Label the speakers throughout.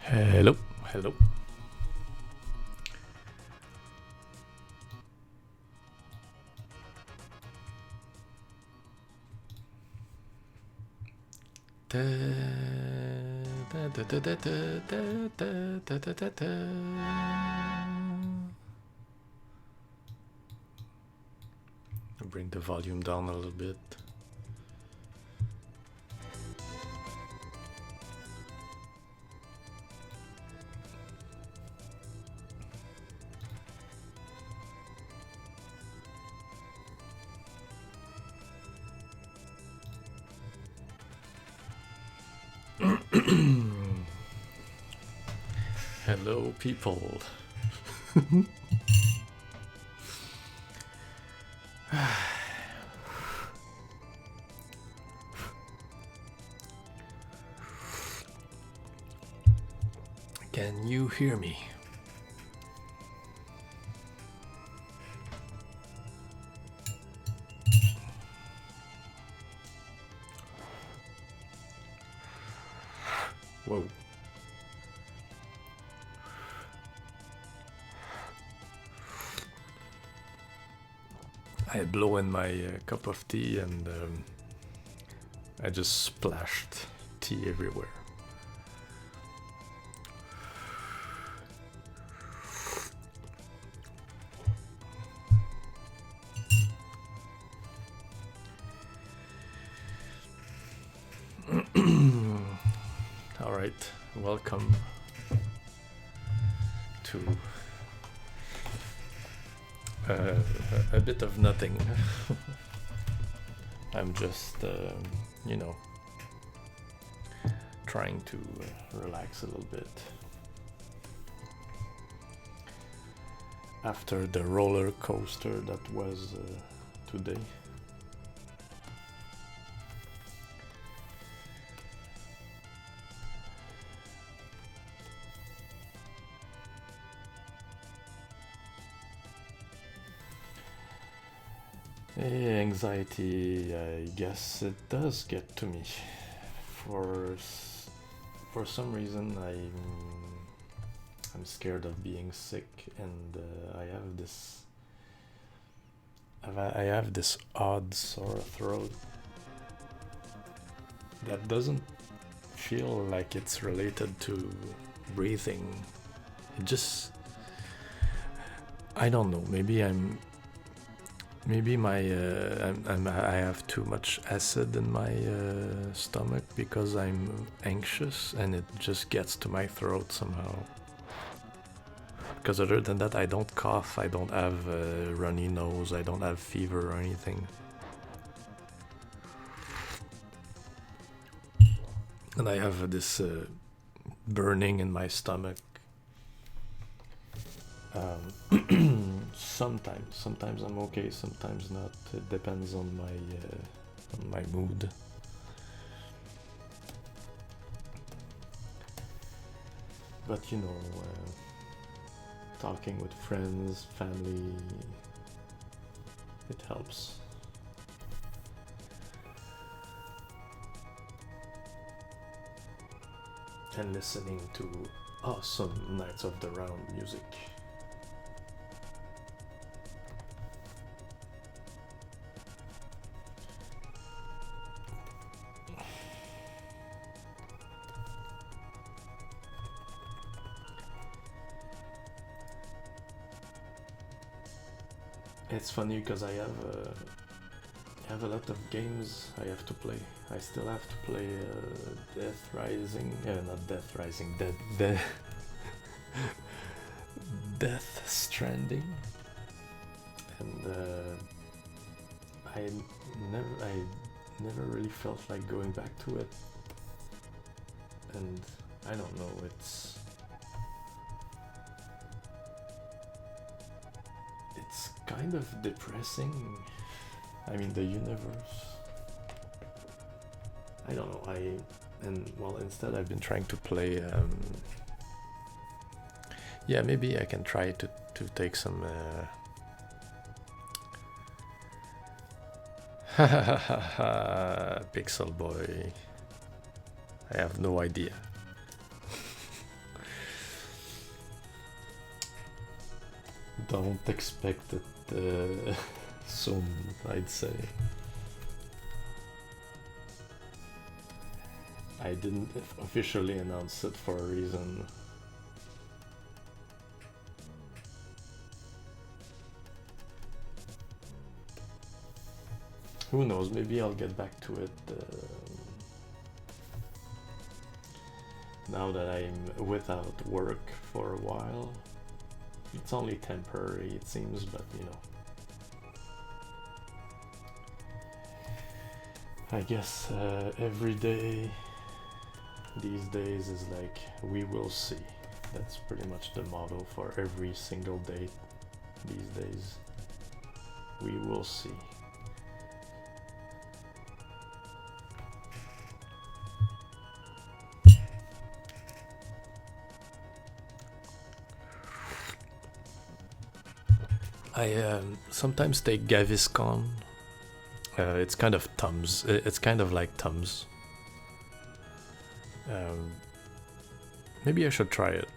Speaker 1: Hello, hello. Bring the volume down a little bit. Hello, people. Can you hear me? Whoa. I blow in my cup of tea and I just splashed tea everywhere. All right, welcome to a bit of nothing. I'm just, you know, trying to relax a little bit after the roller coaster that was today. Anxiety, I guess it does get to me. For some reason, I'm scared of being sick, and I have this odd sore throat that doesn't feel like it's related to breathing. It just, I don't know. Maybe I have too much acid in my stomach because I'm anxious and it just gets to my throat somehow. Because other than that, I don't cough, I don't have a runny nose, I don't have fever or anything. And I have this burning in my stomach. Sometimes I'm okay, sometimes not. It depends on my mood. But you know, talking with friends, family, it helps. And listening to awesome Knights of the Round music. It's funny because I have a lot of games I have to play. I still have to play Death Rising, not Death Rising, Death Stranding, and I never really felt like going back to it, and I don't know, it's kind of depressing. I mean, the universe, I don't know, instead I've been trying to play yeah, maybe I can try to take some Pixel Boy, I have no idea. Don't expect it soon, I'd say. I didn't officially announce it for a reason. Who knows, maybe I'll get back to it now that I'm without work for a while. It's only temporary, it seems, but you know. I guess every day these days is like, we will see. That's pretty much the motto for every single day these days. We will see. I sometimes take Gaviscon. It's kind of Tums. It's kind of like Tums. Maybe I should try it,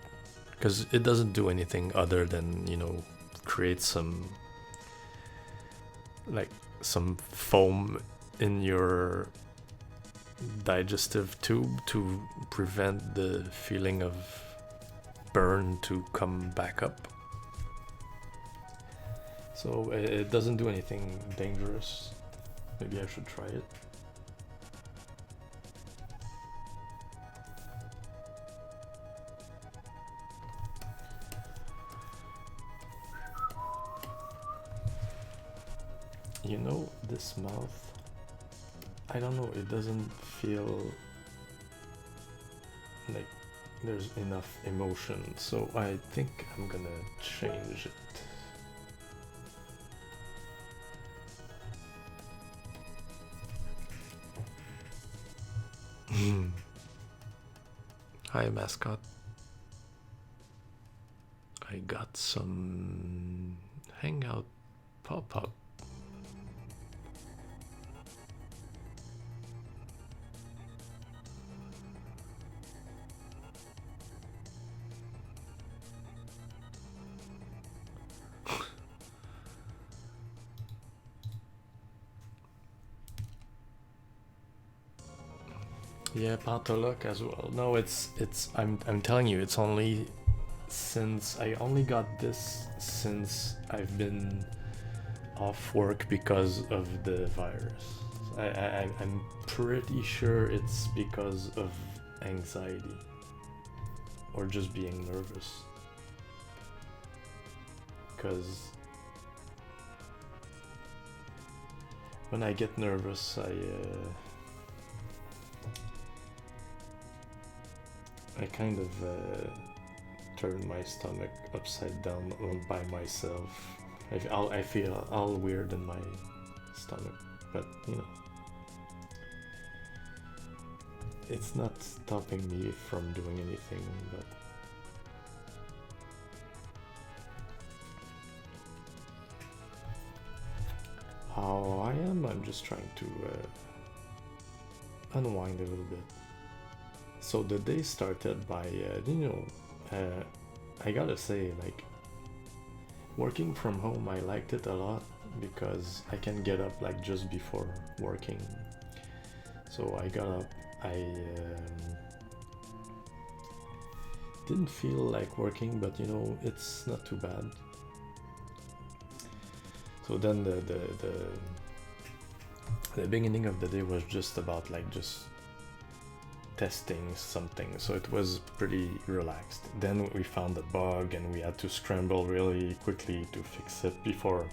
Speaker 1: because it doesn't do anything other than, you know, create some foam in your digestive tube to prevent the feeling of burn to come back up. So it doesn't do anything dangerous. Maybe I should try it. You know, this mouth, I don't know, it doesn't feel like there's enough emotion, so I think I'm gonna change it. Hi, mascot. I got some hangout pop-up. Yeah, Pantoloc as well. No, it's I'm telling you, it's only since I only got this since I've been off work because of the virus. I'm pretty sure it's because of anxiety or just being nervous. Because when I get nervous, I kind of turn my stomach upside down by myself. I feel all weird in my stomach, but you know, it's not stopping me from doing anything. But how I am, I'm just trying to unwind a little bit. So the day started by, I gotta say, like, working from home, I liked it a lot because I can get up like just before working. So I got up, I didn't feel like working, but you know, it's not too bad. So then the beginning of the day was just about like just testing something, so it was pretty relaxed. Then we found a bug and we had to scramble really quickly to fix it before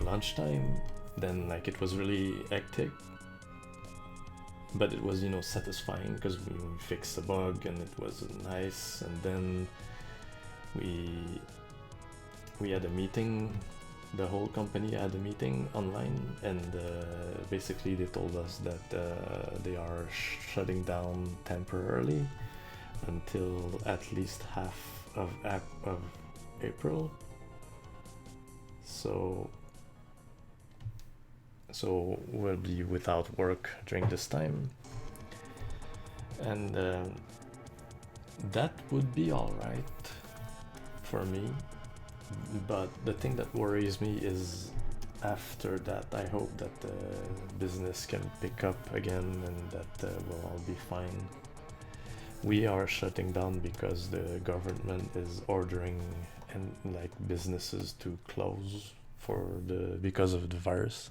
Speaker 1: lunchtime. Then like it was really hectic, but it was, you know, satisfying because we fixed the bug and it was nice. And then we had a meeting. The whole company had a meeting online, and basically they told us that they are shutting down temporarily until at least half of April. So we'll be without work during this time. And that would be alright for me, but the thing that worries me is after that I hope that the business can pick up again and that we'll all be fine. We are shutting down because the government is ordering and like businesses to close for the because of the virus.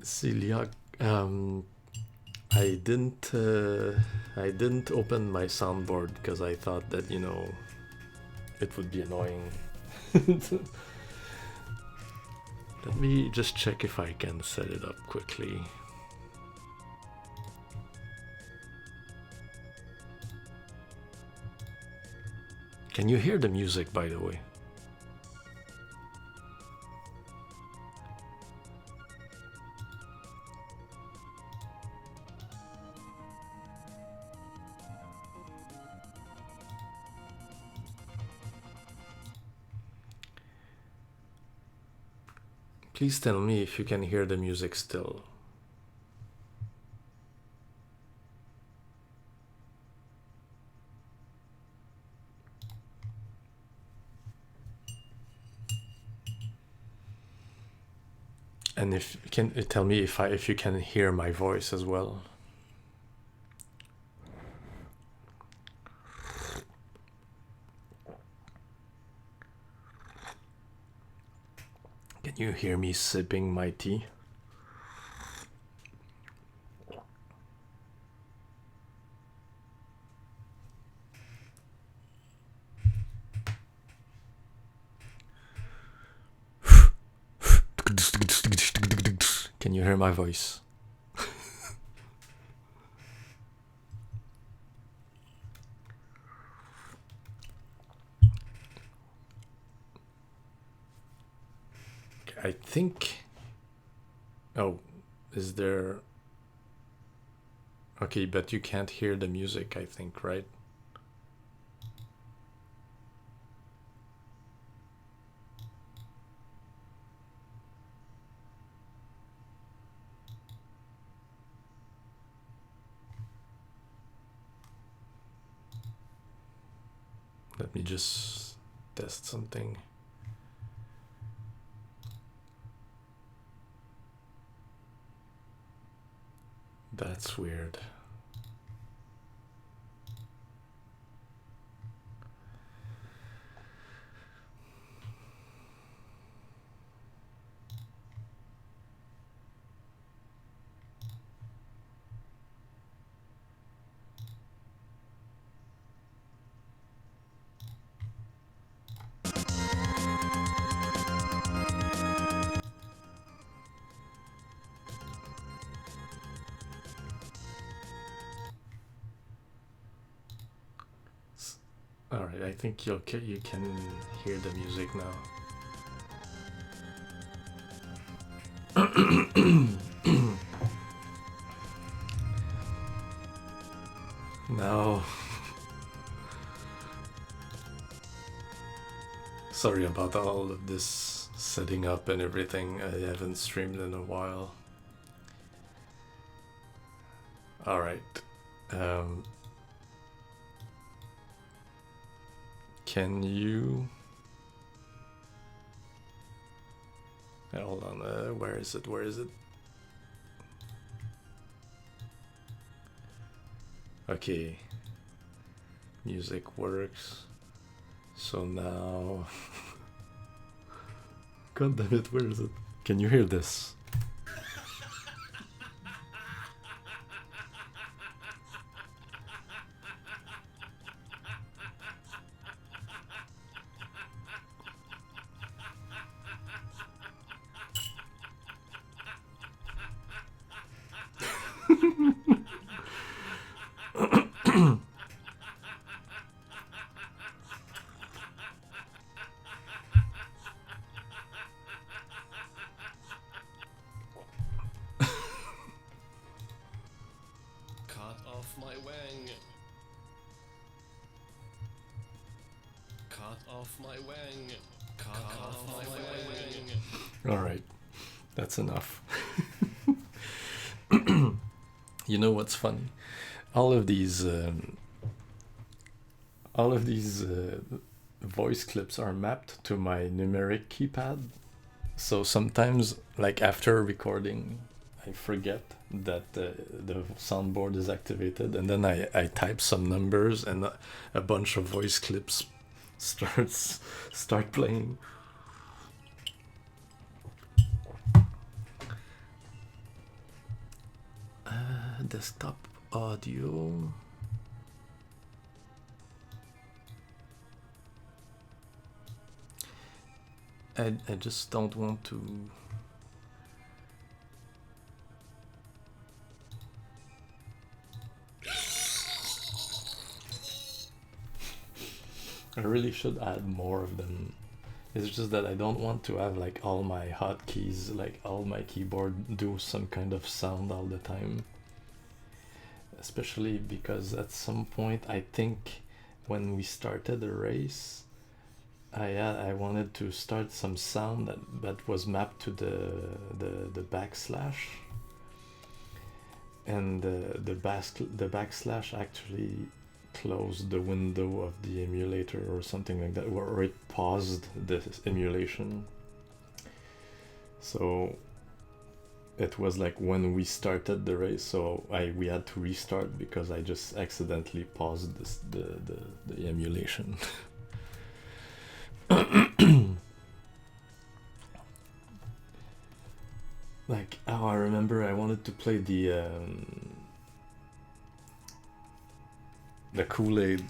Speaker 1: Celia, I didn't open my soundboard because I thought that it would be annoying. Let me just check if I can set it up quickly. Can you hear the music, by the way? Please tell me if you can hear the music still. And if can tell me if you can hear my voice as well. Can you hear me sipping my tea? Can you hear my voice? I think. Oh, is there. Okay, but you can't hear the music, I think, right? Let me just test something. That's weird. Alright, I think you can hear the music now. Now, sorry about all of this setting up and everything. I haven't streamed in a while. Alright. Can you... Hold on, where is it? Where is it? Okay. Music works. So now... God damn it, where is it? Can you hear this? Alright. That's enough. You know what's funny? All of these voice clips are mapped to my numeric keypad. So sometimes, like after recording, I forget that the soundboard is activated, and then I type some numbers, and a bunch of voice clips start playing. Desktop audio. I just don't want to. I really should add more of them. It's just that I don't want to have like all my hotkeys, like all my keyboard do some kind of sound all the time. Especially because at some point, I think when we started the race, I wanted to start some sound that was mapped to the backslash, and the backslash actually closed the window of the emulator or something like that, or it paused the emulation. So it was like when we started the race, so we had to restart because I just accidentally paused the emulation. Like, oh, I remember I wanted to play the Kool-Aid,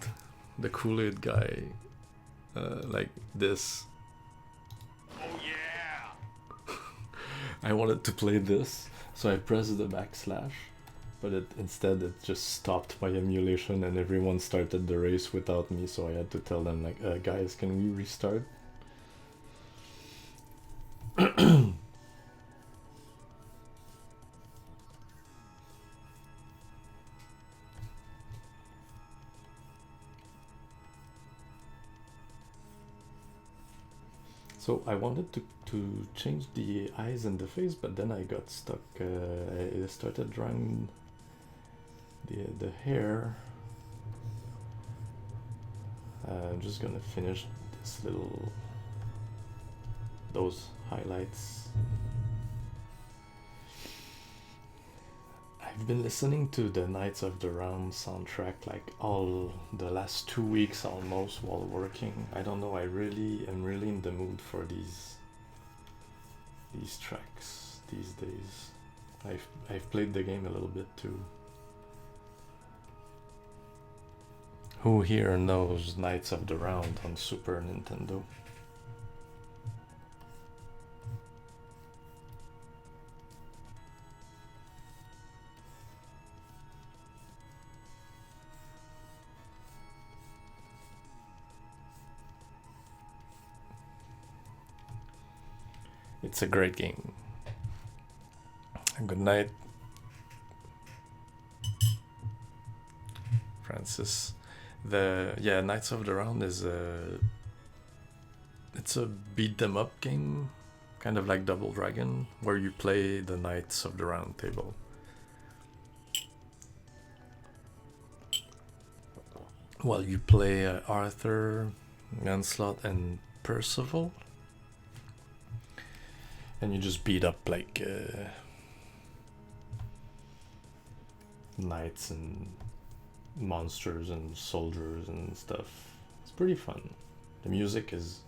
Speaker 1: the Kool-Aid guy, like this.
Speaker 2: Oh yeah!
Speaker 1: I wanted to play this, so I pressed the backslash, but instead it just stopped my emulation, and everyone started the race without me. So I had to tell them like, guys, can we restart? So I wanted to change the eyes and the face, but then I got stuck. I started drawing the hair. I'm just gonna finish this those highlights. I've been listening to the Knights of the Round soundtrack like all the last 2 weeks almost while working. I don't know, I'm really in the mood for these tracks these days. I've played the game a little bit too. Who here knows Knights of the Round on Super Nintendo? It's a great game. Good night, Francis. The Knights of the Round is it's a beat 'em up game, kind of like Double Dragon, where you play the Knights of the Round Table. Well, you play Arthur, Lancelot, and Percival, and you just beat up like knights and monsters and soldiers and stuff. It's pretty fun. The music is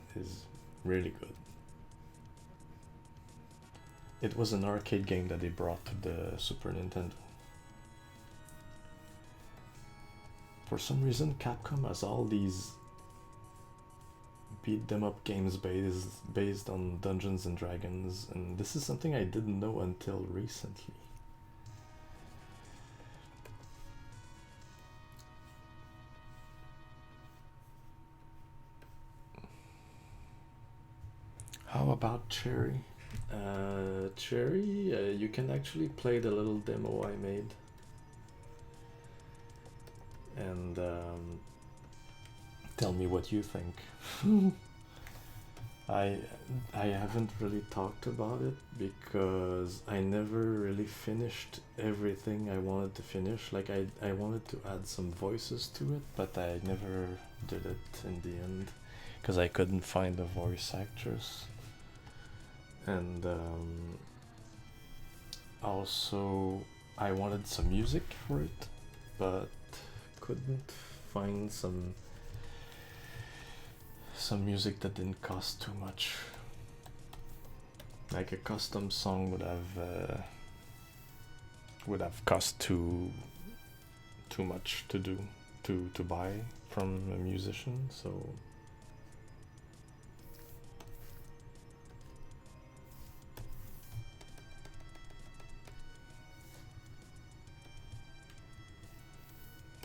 Speaker 1: really good. It was an arcade game that they brought to the Super Nintendo. For some reason, Capcom has all these beat them up games based on Dungeons and Dragons, and this is something I didn't know until recently. How about Cherry? Cherry, you can actually play the little demo I made, and tell me what you think. I I haven't really talked about it because I never really finished everything I wanted to finish. Like I wanted to add some voices to it, but I never did it in the end because I couldn't find a voice actress. And also I wanted some music for it, but couldn't find some music that didn't cost too much. Like a custom song would have cost too much to do to buy from a musician. So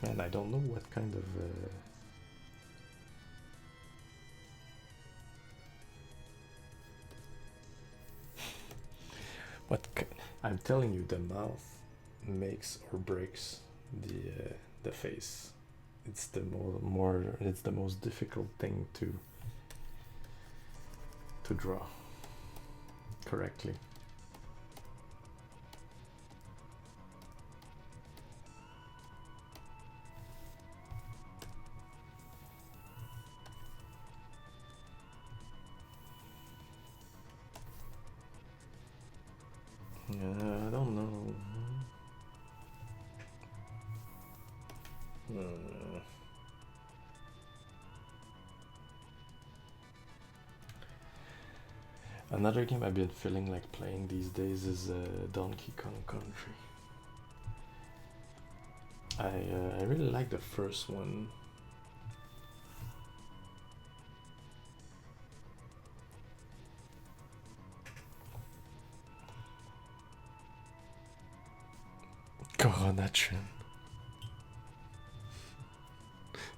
Speaker 1: man, I don't know what kind of what I'm telling you, the mouth makes or breaks the face. It's the more it's the most difficult thing to draw correctly. I don't know. Hmm. Another game I've been feeling like playing these days is Donkey Kong Country. I really like the first one. Coronation.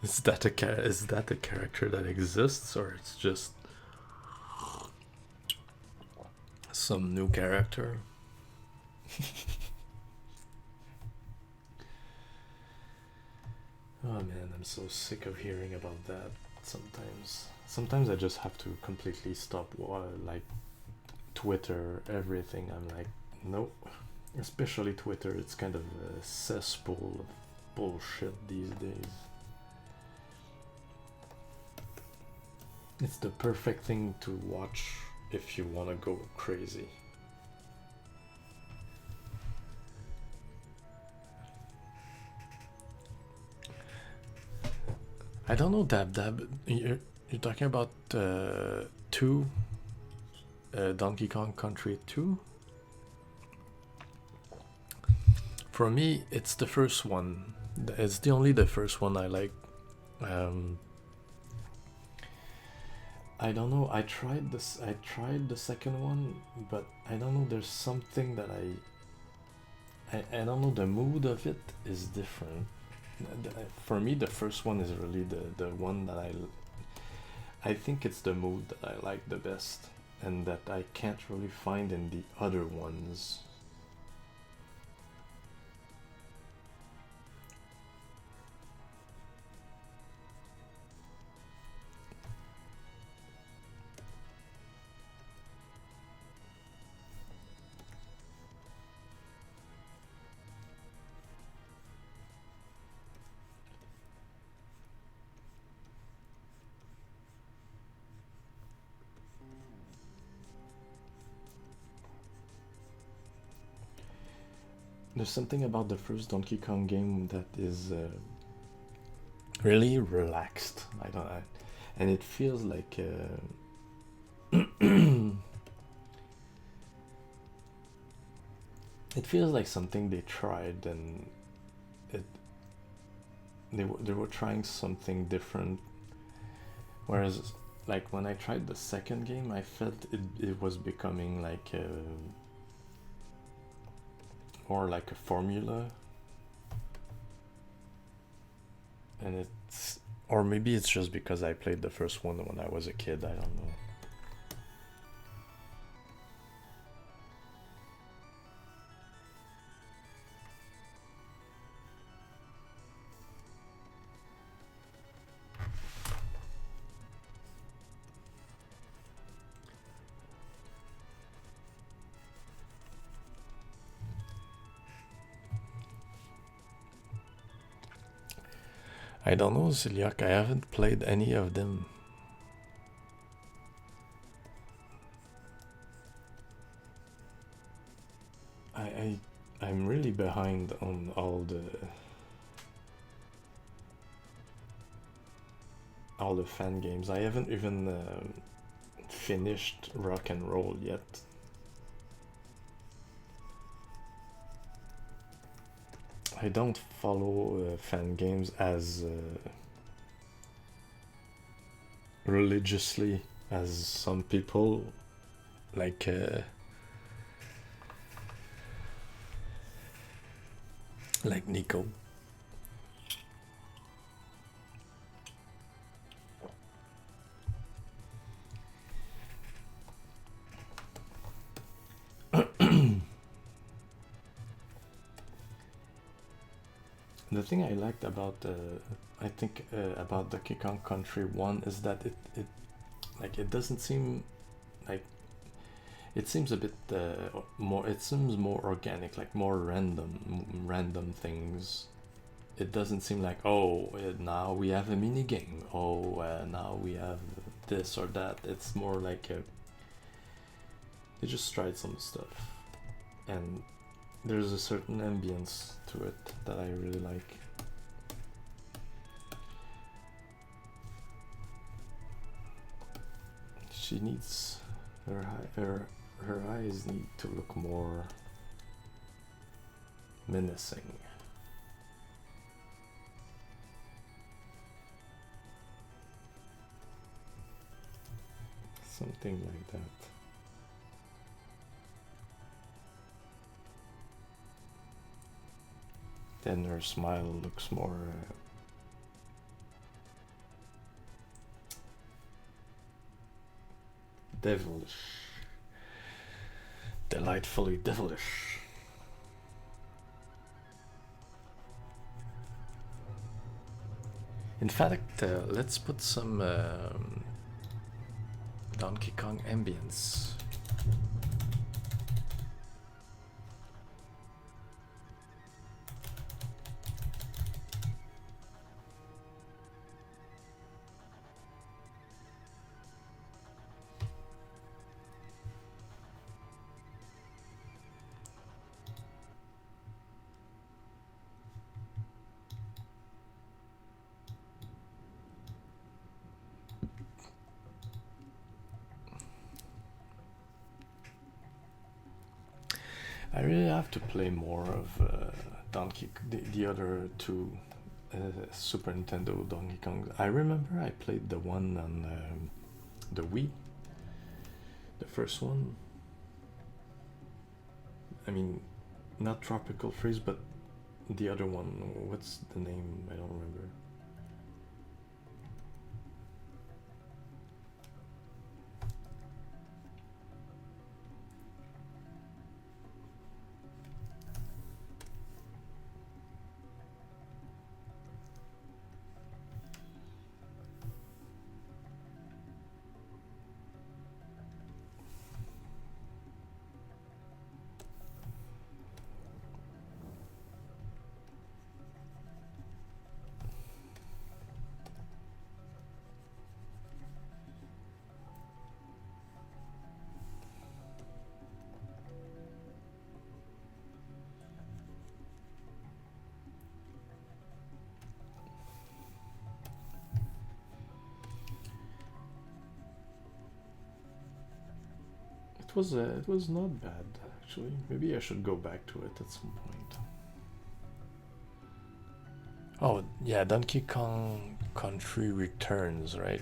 Speaker 1: Is that a character that exists, or it's just some new character? Oh man, I'm so sick of hearing about that. Sometimes I just have to completely stop like Twitter, everything. I'm like, nope. Especially Twitter, it's kind of a cesspool of bullshit these days. It's the perfect thing to watch if you want to go crazy. I don't know, Dab Dab. You're talking about two Donkey Kong Country 2? For me, it's the first one. It's the only the first one I like. Um, I don't know. I tried this. I tried the second one, but I don't know. There's something that I don't know. The mood of it is different. For me, the first one is really the one that I think it's the mood that I like the best, and that I can't really find in the other ones. There's something about the first Donkey Kong game that is really relaxed. And it feels like it feels like something they tried, and it they were trying something different. Whereas, like when I tried the second game, I felt it was becoming like more like a formula, and it's or maybe it's just because I played the first one when I was a kid. I don't know. I don't know, Ziliak. I haven't played any of them. I'm really behind on all the fan games. I haven't even finished Rock and Roll yet. I don't follow fan games as religiously as some people, like Nico. The thing I liked about I think about Donkey Kong Country 1 is that it doesn't seem like it seems a bit more, it seems more organic, like more random things. It doesn't seem like, oh, now we have a mini game, oh, now we have this or that. It's more like they just tried some stuff, and there's a certain ambience to it that I really like. She needs her eyes need to look more menacing. Something like that. Then her smile looks more devilish. Delightfully devilish. In fact, let's put some Donkey Kong ambience. I really have to play more of the other two Super Nintendo Donkey Kong. I remember I played the one on the Wii, the first one. I mean, not Tropical Freeze, but the other one. What's the name? I don't remember. It was not bad actually. Maybe I should go back to it at some point. Oh yeah, Donkey Kong Country Returns, right?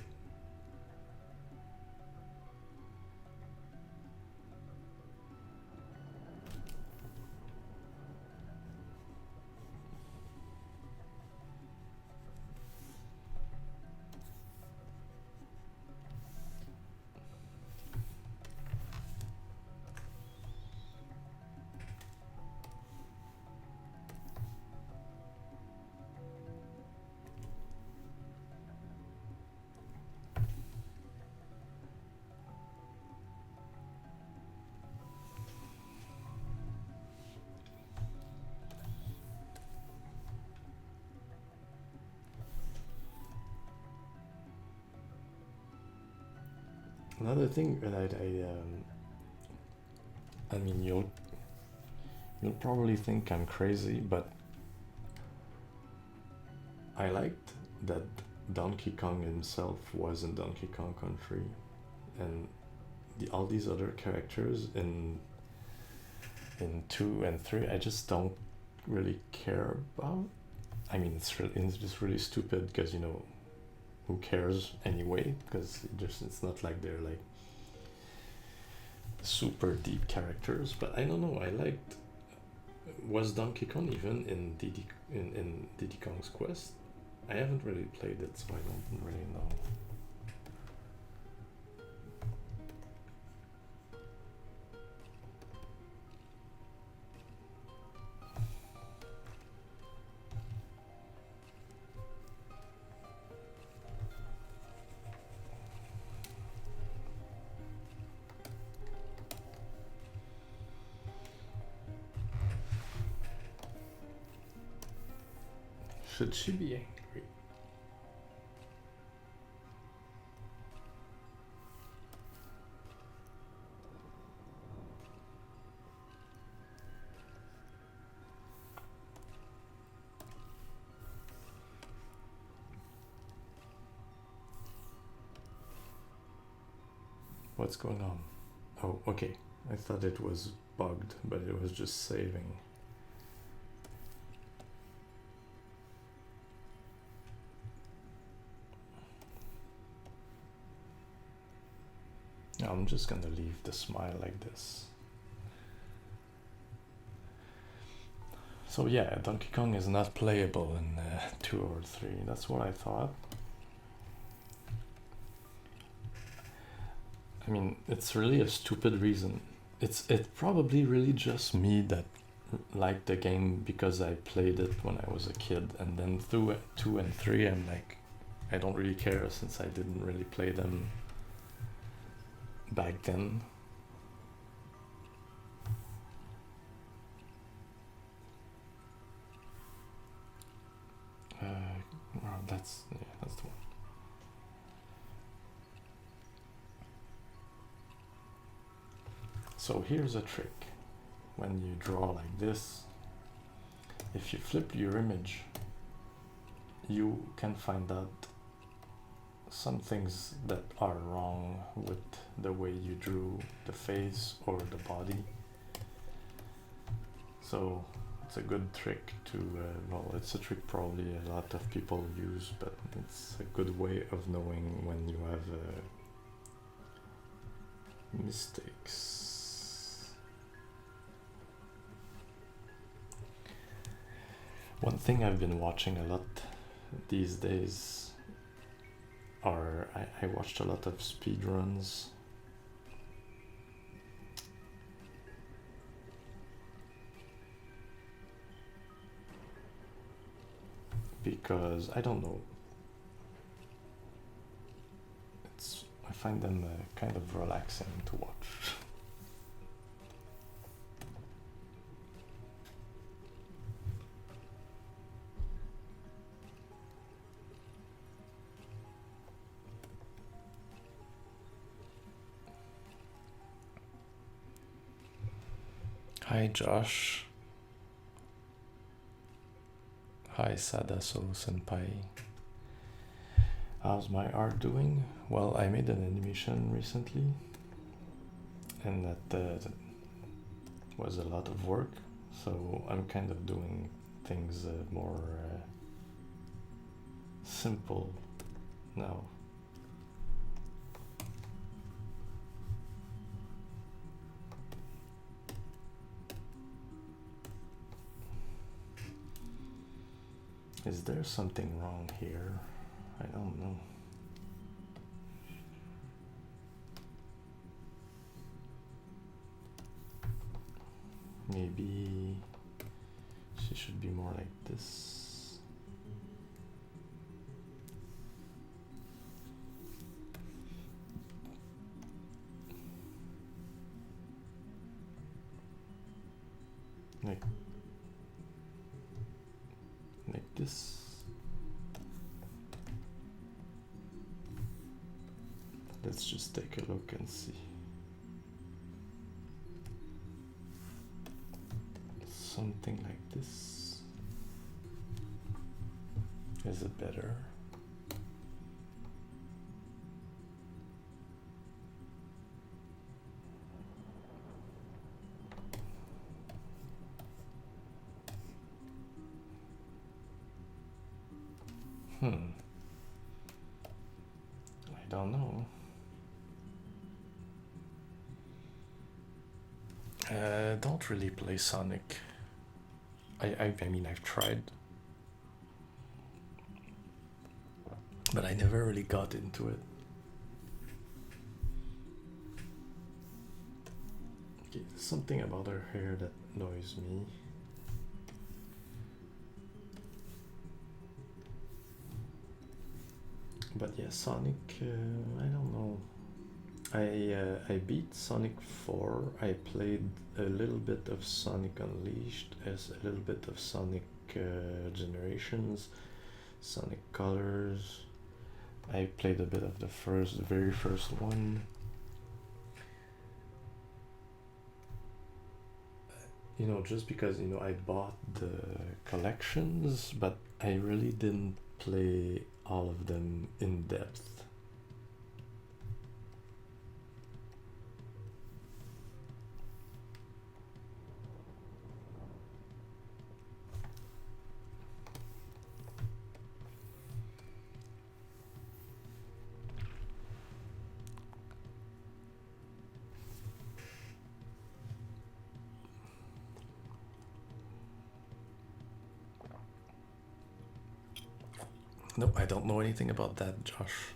Speaker 1: Another thing that I mean, you'll probably think I'm crazy, but I liked that Donkey Kong himself was in Donkey Kong Country, and all these other characters in 2 and 3 I just don't really care about. I mean, it's just really stupid because who cares anyway? Because it's not like they're like super deep characters. But I don't know. I liked. Was Donkey Kong even in Diddy Kong's Quest? I haven't really played it, so I don't really know. Should she be angry? What's going on? Oh, okay. I thought it was bugged, but it was just saving. I'm just gonna leave the smile like this. So yeah, Donkey Kong is not playable in 2 or 3. That's what I thought. I mean, it's really a stupid reason. It's probably really just me that liked the game because I played it when I was a kid, and then through 2 and 3 I'm like, I don't really care since I didn't really play them back then. Well, that's the one. So here's a trick. When you draw like this, if you flip your image, you can find out some things that are wrong with the way you drew the face or the body. So it's a good trick to, well, it's a trick probably a lot of people use, but it's a good way of knowing when you have mistakes. One thing I've been watching a lot these days are I watched a lot of speedruns. Because I don't know, I find them kind of relaxing to watch. Hi Josh. Hi Sadaso Senpai. How's my art doing? Well, I made an animation recently, and that was a lot of work, so I'm kind of doing things more simple now. Is there something wrong here? I don't know. Maybe she should be more like this. Like this. Let's just take a look and see. Something like this. Is it better? I don't know. Don't really play Sonic. I mean, I've tried, but I never really got into it. Okay, something about her hair that annoys me. But yeah, Sonic, I don't know. I beat Sonic 4. I played a little bit of Sonic Unleashed, as a little bit of Sonic Generations, Sonic Colors. I played a bit of the very first one. You know, just because, you know, I bought the collections, but I really didn't play all of them in depth. Nope, I don't know anything about that, Josh.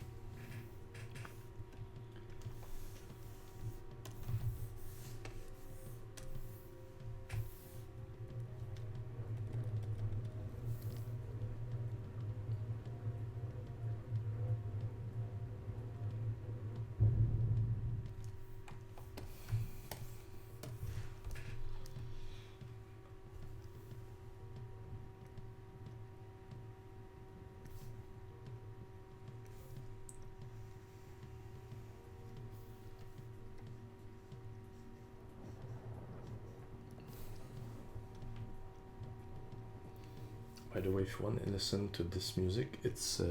Speaker 1: By the way, if you want to listen to this music, it's a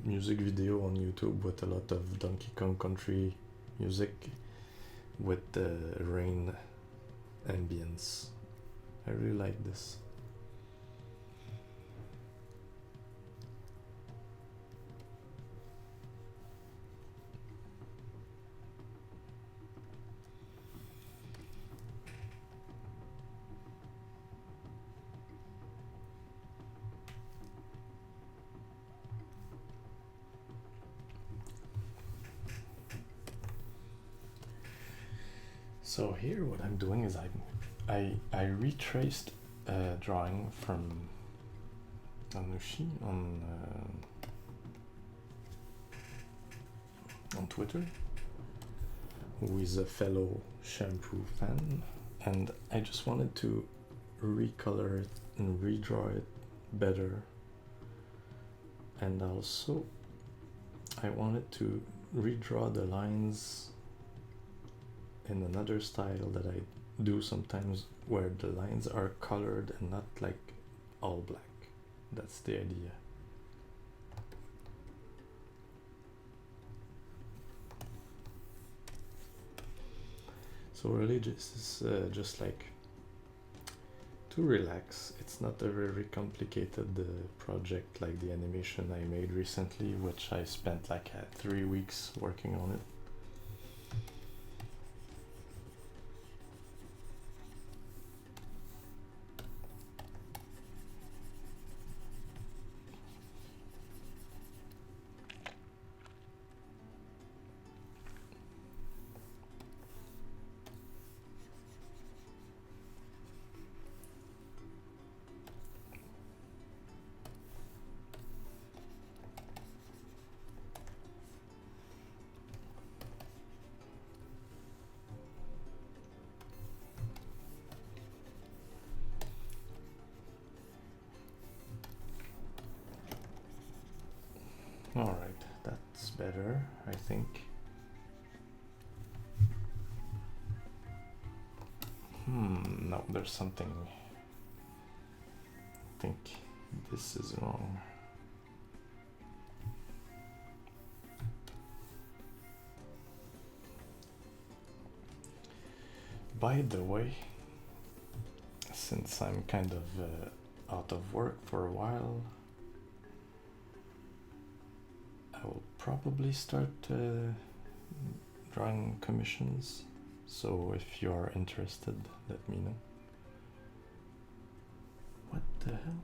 Speaker 1: music video on YouTube with a lot of Donkey Kong Country music with the rain ambience. I really like this. So here what I'm doing is I retraced a drawing from Anushi on Twitter, who is a fellow shampoo fan, and I just wanted to recolor it and redraw it better, and also I wanted to redraw the lines in another style that I do sometimes, where the lines are colored and not like all black. That's the idea. So really this is just like to relax. It's not a very complicated project like the animation I made recently, which I spent like 3 weeks working on it. All right, that It's better, I think. No, there's something. I think this is wrong. By the way, since I'm kind of out of work for a while, I will probably start drawing commissions. So if you are interested, let me know. What the hell?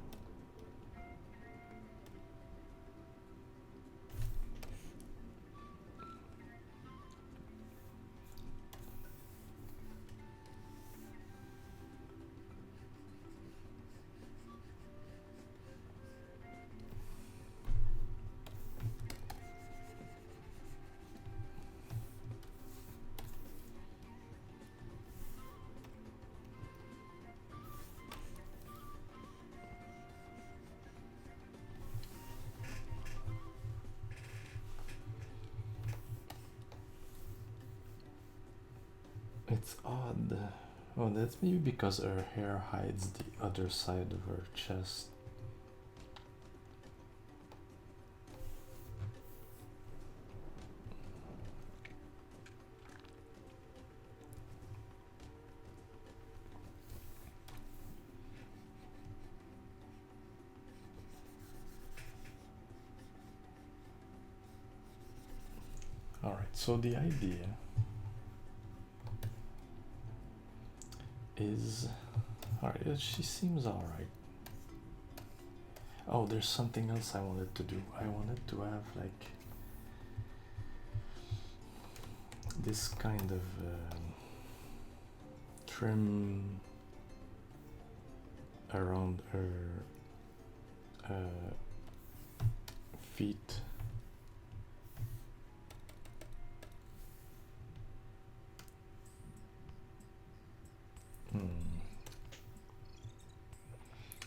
Speaker 1: It's odd. Oh, that's maybe because her hair hides the other side of her chest. Alright, so the idea is... Alright, she seems alright. Oh, there's something else I wanted to do. I wanted to have like this kind of trim around her feet.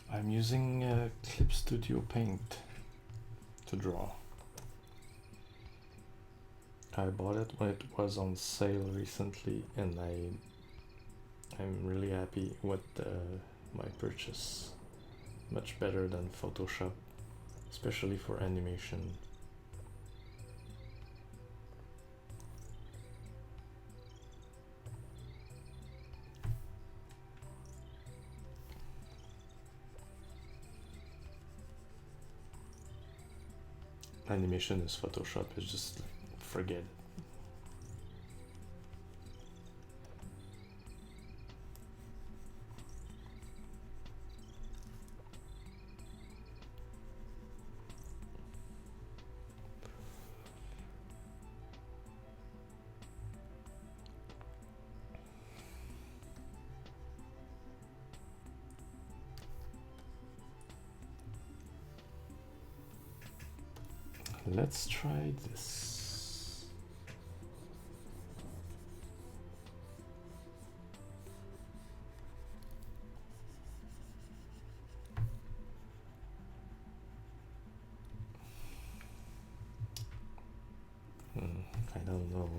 Speaker 1: I'm using Clip Studio Paint to draw. I bought it when it was on sale recently, and I'm really happy with my purchase. Much better than Photoshop, especially for animation. Animation is Photoshop, it's just like, forget it. Let's try this. I don't know.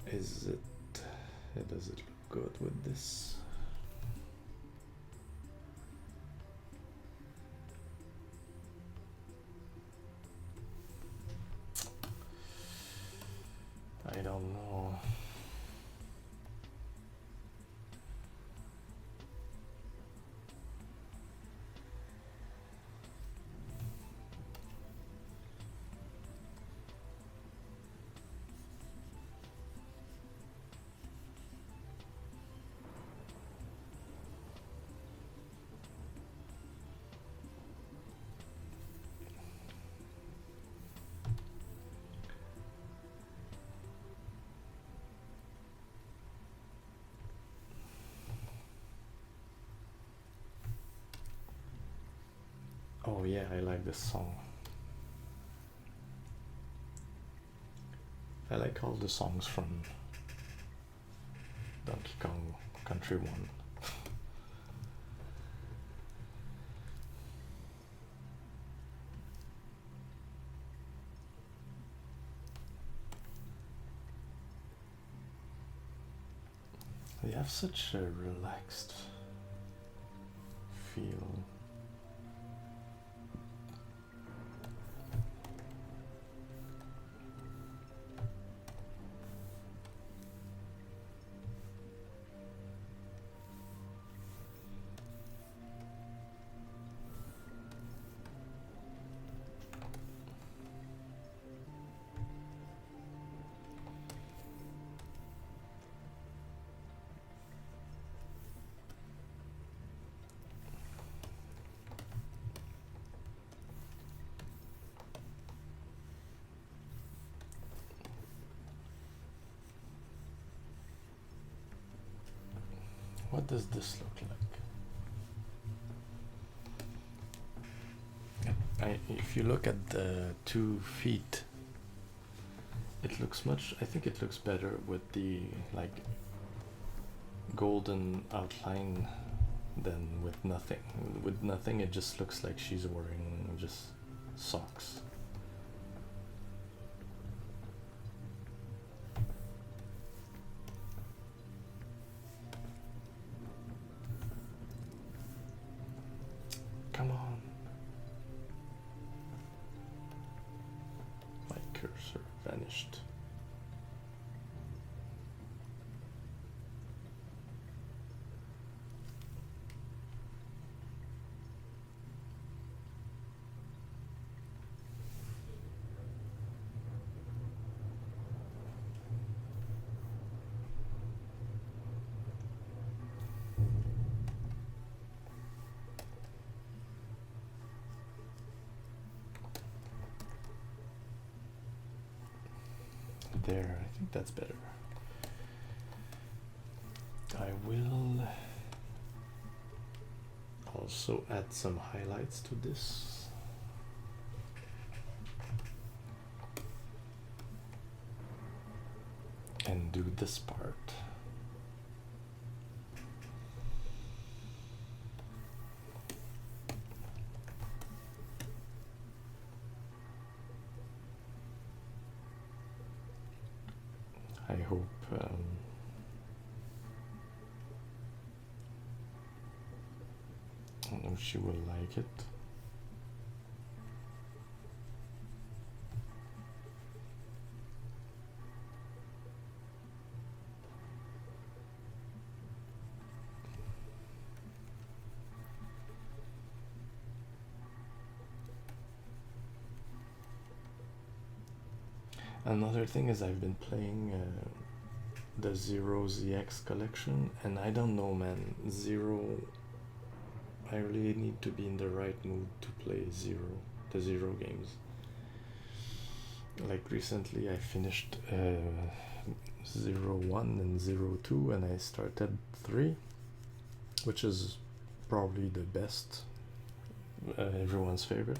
Speaker 1: Is it... does it look good with this? I don't know. Oh yeah, I like this song. I like all the songs from Donkey Kong Country 1. They have such a relaxed feel. What does this look like? If you look at the 2 feet, it looks I think it looks better with the like golden outline than with nothing. With nothing, it just looks like she's wearing just socks. Come on. My cursor vanished. There, I think that's better. I will also add some highlights to this. And do this part. I hope I don't know if she will like it. Another thing is I've been playing the Zero ZX collection, and I don't know, man. Zero, I really need to be in the right mood to play the Zero games. Like recently, I finished 01 and 02, and I started 3, which is probably the best, everyone's favorite.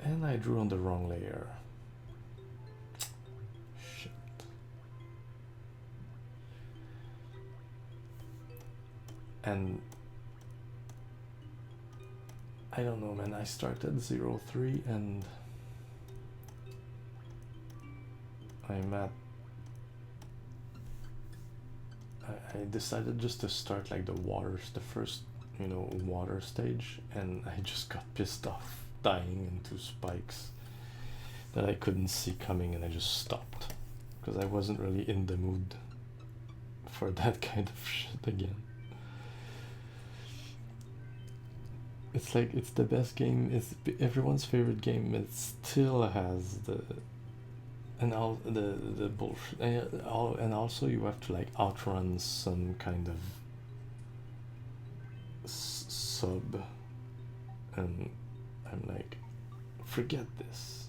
Speaker 1: And I drew on the wrong layer. Shit. And I don't know, man. I started 03 and I'm at I decided just to start like the first, water stage, and I just got pissed off dying into spikes that I couldn't see coming, and I just stopped because I wasn't really in the mood for that kind of shit again. It's like it's the best game, it's everyone's favorite game. It still has the bullshit, and also you have to like outrun some kind of sub, and I'm like, forget this.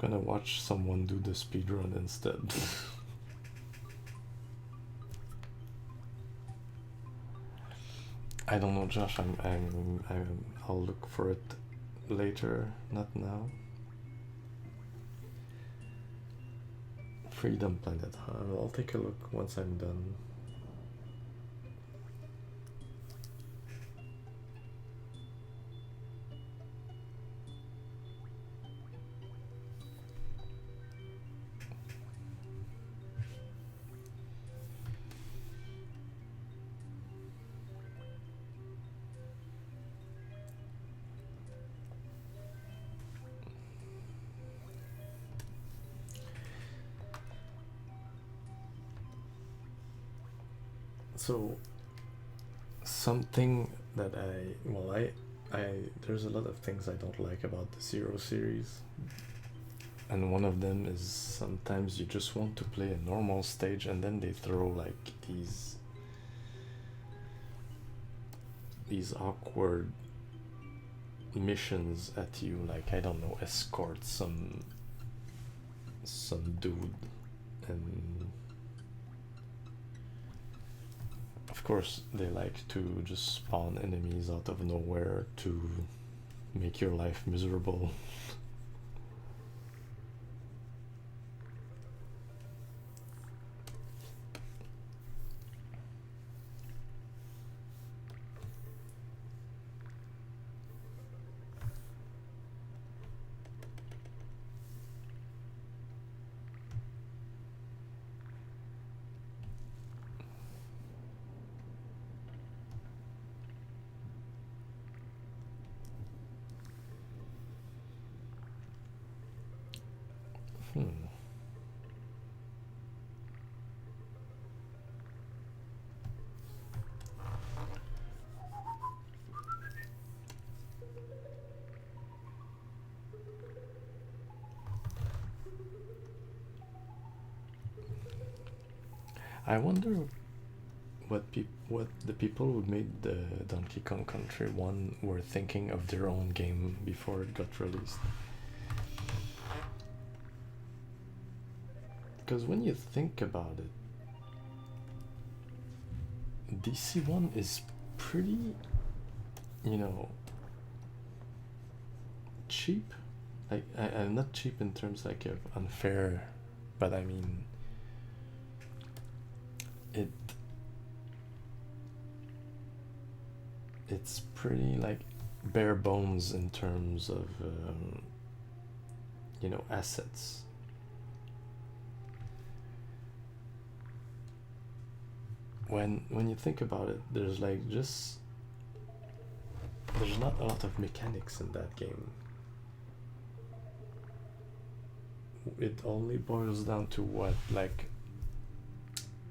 Speaker 1: I'm gonna watch someone do the speedrun instead. I don't know, Josh. I'll look for it later, not now. Freedom Planet, huh? I'll take a look once I'm done. So something that I there's a lot of things I don't like about the Zero series, and one of them is sometimes you just want to play a normal stage and then they throw like these awkward missions at you, like I don't know, escort some dude, and of course they like to just spawn enemies out of nowhere to make your life miserable. Hmm. I wonder what the people who made the Donkey Kong Country one were thinking of their own game before it got released. Because when you think about it, DC1 is pretty, you know, cheap. Like, I'm not cheap in terms like of unfair, but I mean, it it's pretty like bare bones in terms of you know, assets. When you think about it, there's like just there's not a lot of mechanics in that game. It only boils down to what, like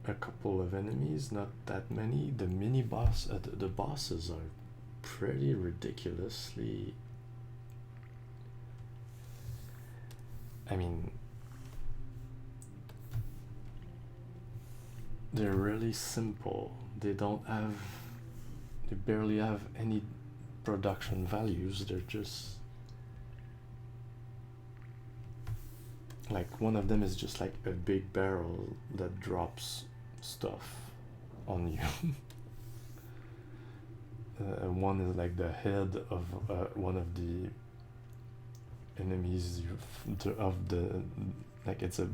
Speaker 1: a couple of enemies, not that many. The mini boss, the bosses are pretty ridiculously. I mean, they're really simple. They don't have, they barely have any production values. They're just like one of them is just like a big barrel that drops stuff on you. One is like the head of one of the enemies of the, like it's a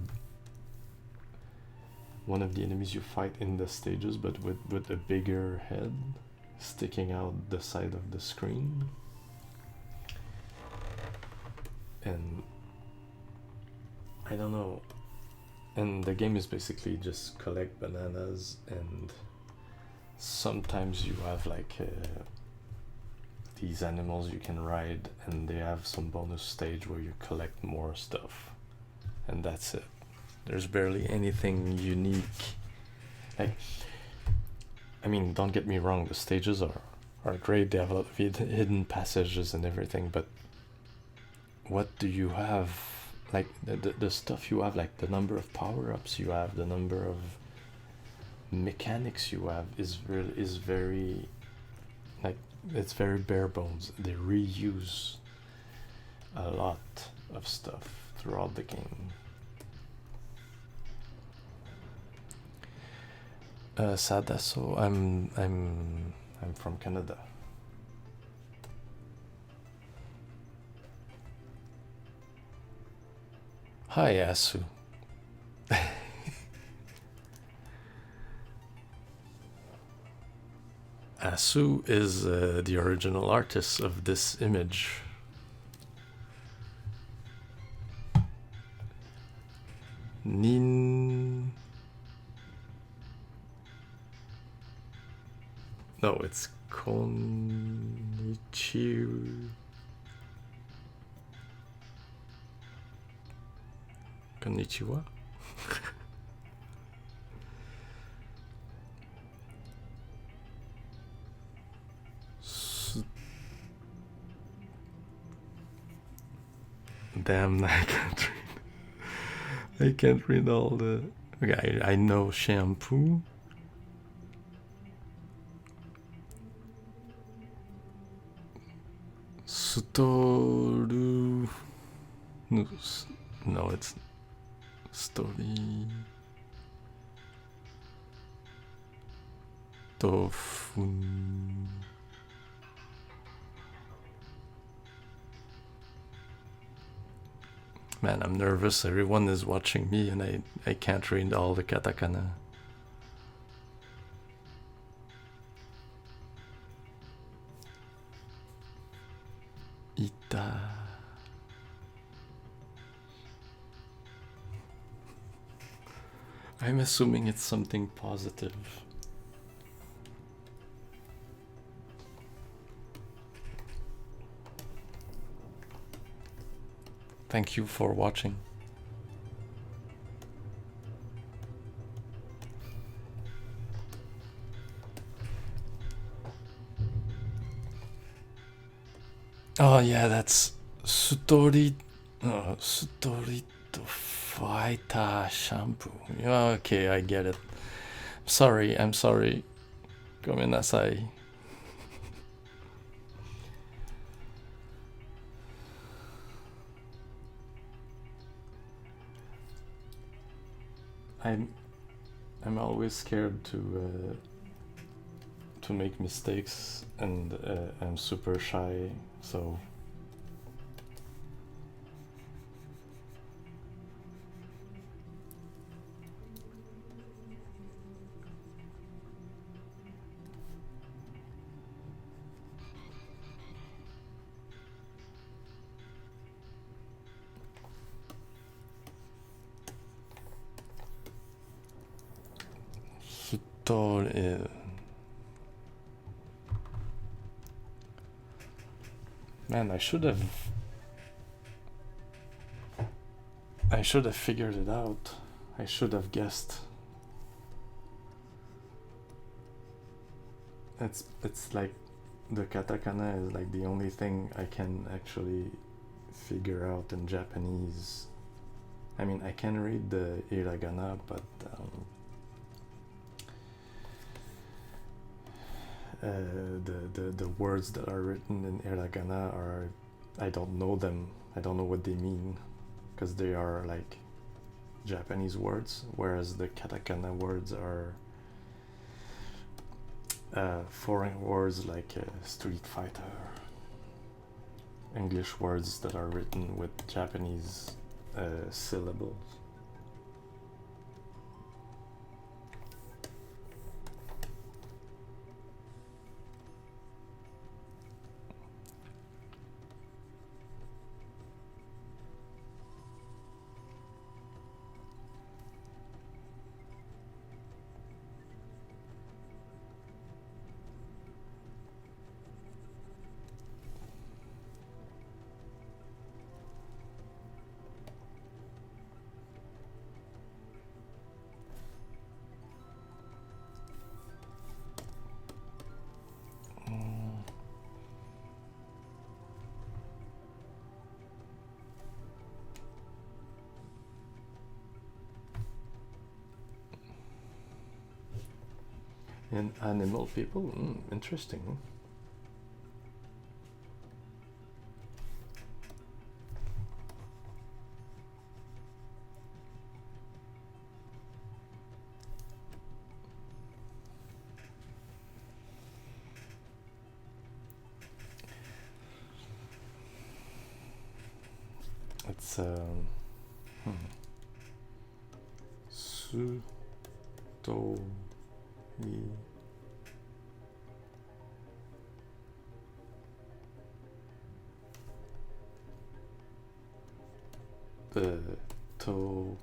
Speaker 1: one of the enemies you fight in the stages, but with a bigger head sticking out the side of the screen. And I don't know. And the game is basically just collect bananas, and sometimes you have like these animals you can ride, and they have some bonus stage where you collect more stuff, and that's it. There's barely anything unique. Like, I mean, don't get me wrong, the stages are great. They have a lot of hidden passages and everything, but what do you have? Like the stuff you have, like the number of power-ups you have, the number of mechanics you have is very, like, it's very bare bones. They reuse a lot of stuff throughout the game. Sada, so I'm from Canada. Hi, Asu. Asu is the original artist of this image. Nin... No, it's Konichiwa. Konnichiwa? Damn, I can't read. I can't read all the... Okay, I know shampoo. Storu... No, it's... Story... Tofun... Man, I'm nervous. Everyone is watching me and I can't read all the katakana. Ita... I'm assuming it's something positive. Thank you for watching. Oh yeah, that's Sutori... Sutori to Faita shampoo. Yeah, okay, I get it. I'm sorry. Gomenasai. I'm always scared to make mistakes, and I'm super shy, so Sutori... Man, I should have figured it out. I should have guessed. It's like the katakana is like the only thing I can actually figure out in Japanese. I mean, I can read the hiragana, but the words that are written in hiragana are... I don't know them. I don't know what they mean, because they are like Japanese words, whereas the katakana words are foreign words like Street Fighter, English words that are written with Japanese syllables. And animal people? Interesting. It's Su to ni to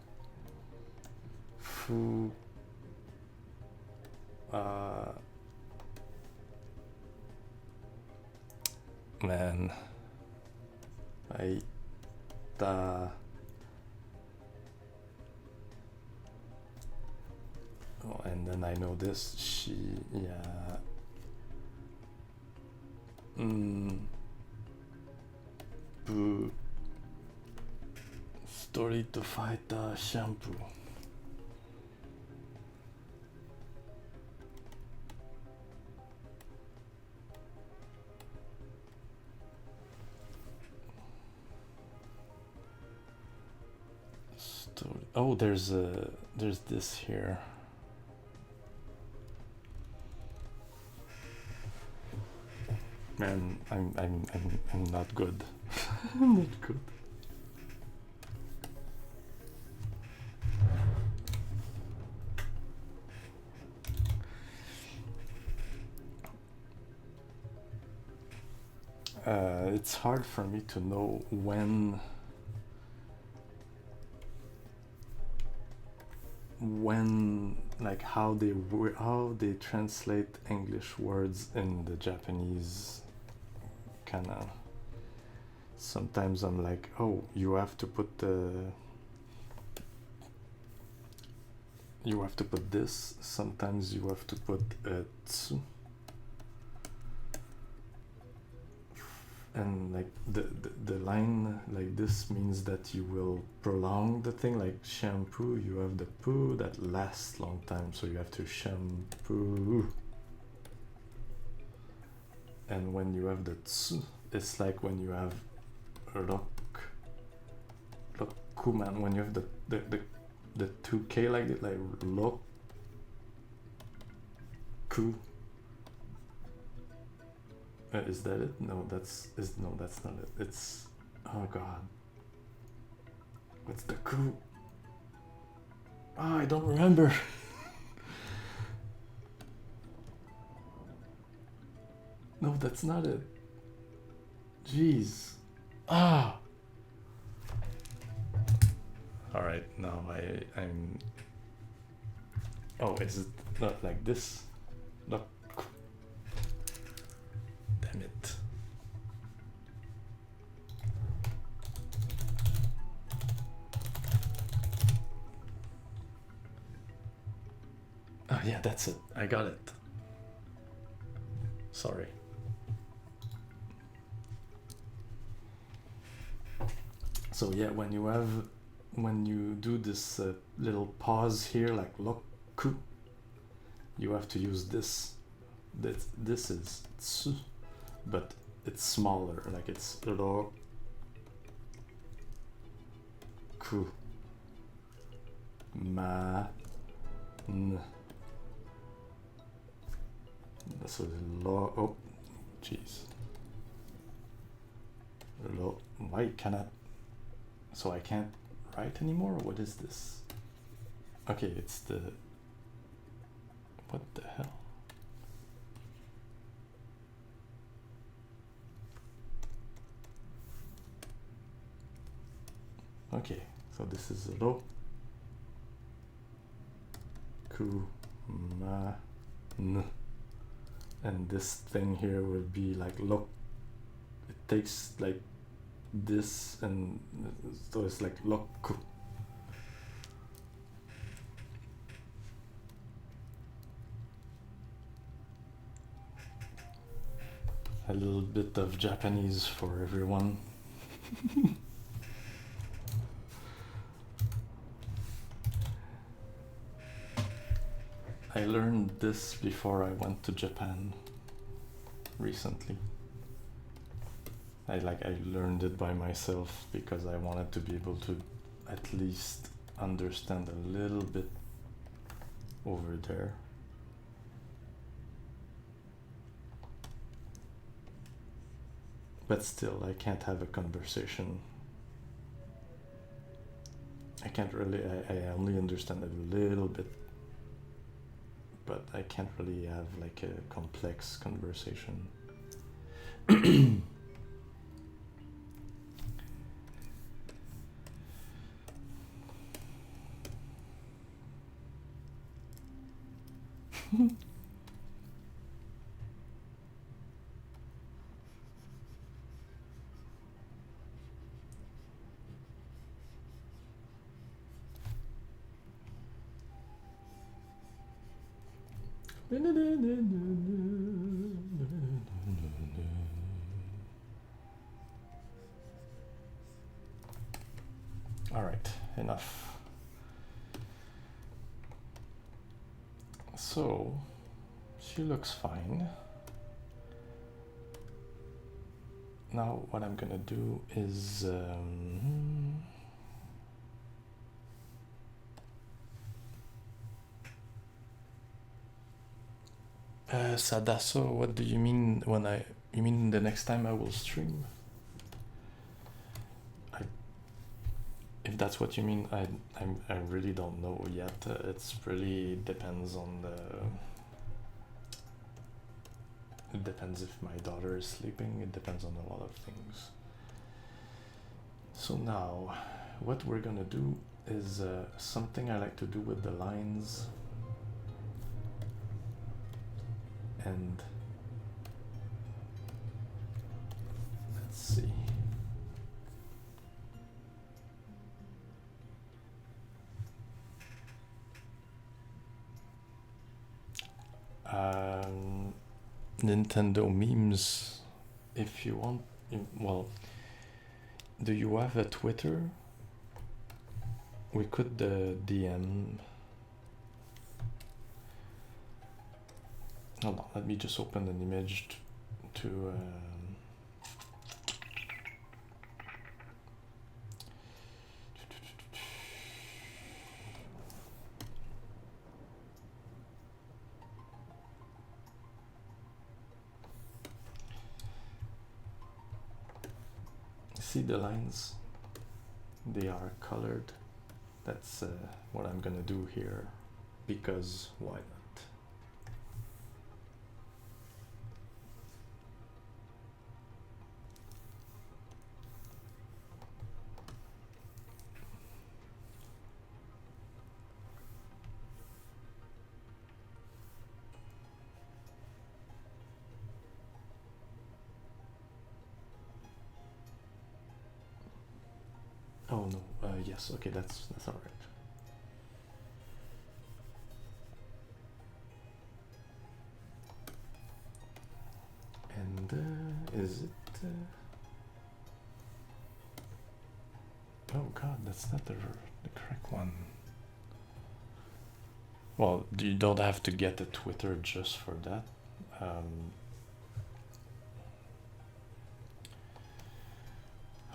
Speaker 1: fu man I ta oh, and then I know this she yeah bu story to fight shampoo. Story. Oh, there's this here. Man, I'm not good. I'm not good. It's hard for me to know when like how they translate English words in the Japanese kind of. Sometimes I'm like, oh, you have to put this. Sometimes you have to put tsu. And like the line like this means that you will prolong the thing, like shampoo, you have the poo that lasts long time, so you have to shampoo. And when you have the tsu, it's like when you have rokuman, when you have the 2k like it, like roku. Is that it? No, that's not it. It's, oh god, what's the ku? I don't remember. No, that's not it. Jeez. All right, now I'm. Oh, is it not like this? Look. Damn it. Oh yeah, that's it. I got it. Sorry. So yeah, when you do this little pause here, like loku, you have to use this. This is tsu, but it's smaller, like it's roku. Ma n. So lo. Oh, jeez. Lo. Why cannot? So I can't write anymore? What is this? Okay, it's the. What the hell? Okay, so this is lo. Ku ma n. And this thing here will be like lo. It takes like this, and so it's like loku. A little bit of Japanese for everyone. I learned this before I went to Japan recently. I learned it by myself because I wanted to be able to at least understand a little bit over there. But still, I can't have a conversation I can't really, I only understand a little bit, but I can't really have like a complex conversation. All right, enough. So, she looks fine. Now what I'm gonna do is Sadaso, what do you mean when you mean the next time I will stream? If that's what you mean, I really don't know yet. It's really depends on it depends if my daughter is sleeping. It depends on a lot of things. So now, what we're gonna do is something I like to do with the lines. And let's see. Nintendo memes, if you want. Well, do you have a Twitter? We could DM. Hold on, let me just open an image to see the lines. They are colored. That's what I'm gonna do here, because why not? Oh no, yes, okay, that's all right. And is it? Oh God, that's not the correct one. Well, you don't have to get a Twitter just for that.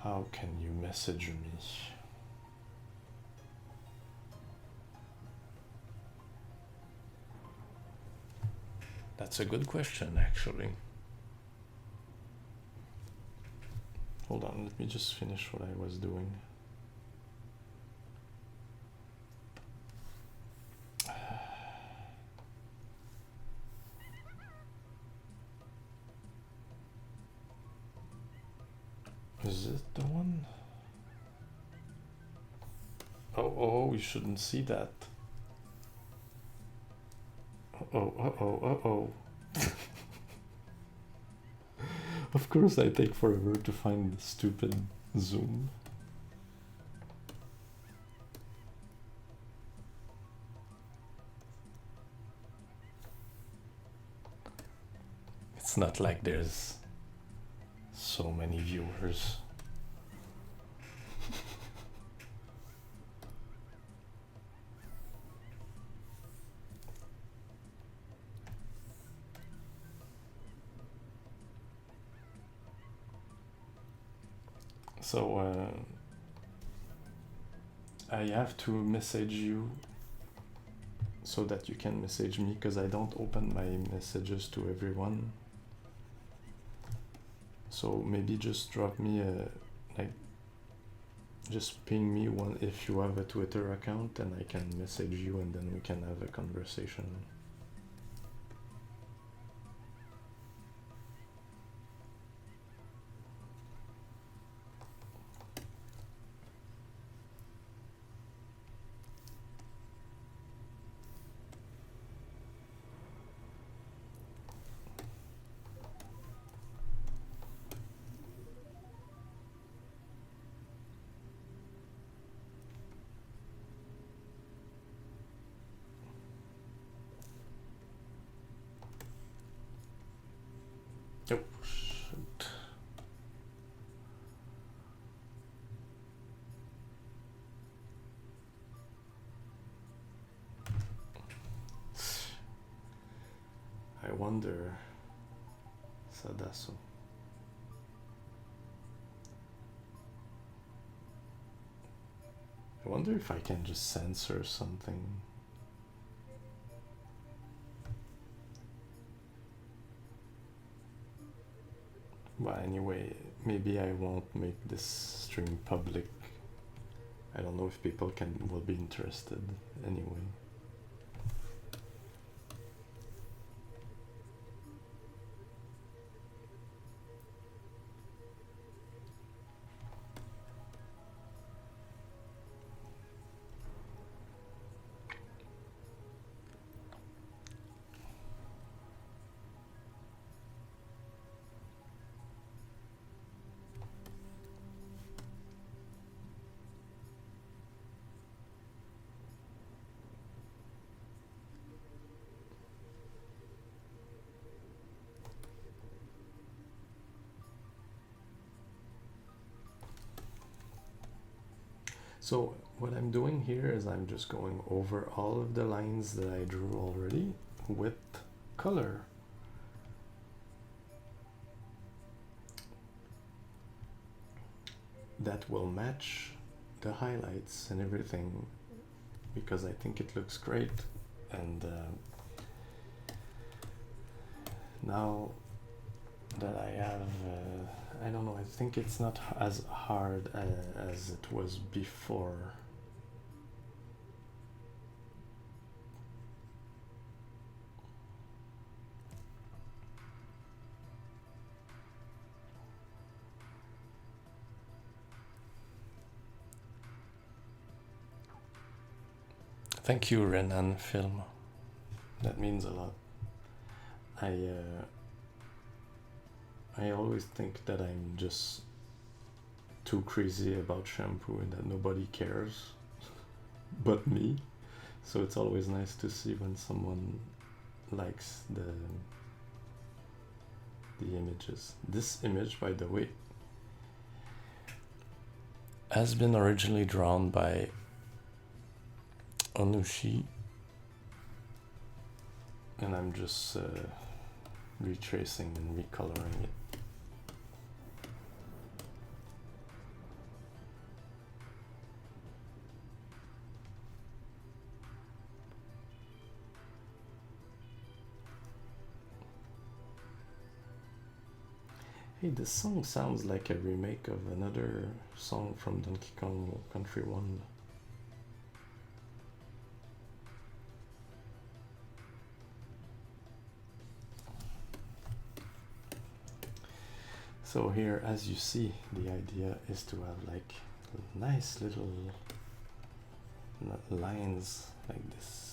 Speaker 1: How can you message me? That's a good question, actually. Hold on, let me just finish what I was doing. Is it the one? Oh, you shouldn't see that. Uh-oh. Of course I take forever to find the stupid Zoom. It's not like there's so many viewers. So I have to message you so that you can message me, because I don't open my messages to everyone. So maybe just drop me a Just ping me one if you have a Twitter account, and I can message you, and then we can have a conversation. Oh, shit. I wonder, Sadaso. I wonder if I can just censor something. But anyway, maybe I won't make this stream public. I don't know if people will be interested anyway. So what I'm doing here is I'm just going over all of the lines that I drew already with color. That will match the highlights and everything, because I think it looks great. And now that I have I don't know, I think it's not as hard as it was before. Thank you, Renan Film. That means a lot. I always think that I'm just too crazy about shampoo and that nobody cares but me. So it's always nice to see when someone likes the images. This image, by the way, has been originally drawn by Onushi, and I'm just retracing and recoloring it. Hey, this song sounds like a remake of another song from Donkey Kong Country 1. So here, as you see, the idea is to have like nice little lines like this.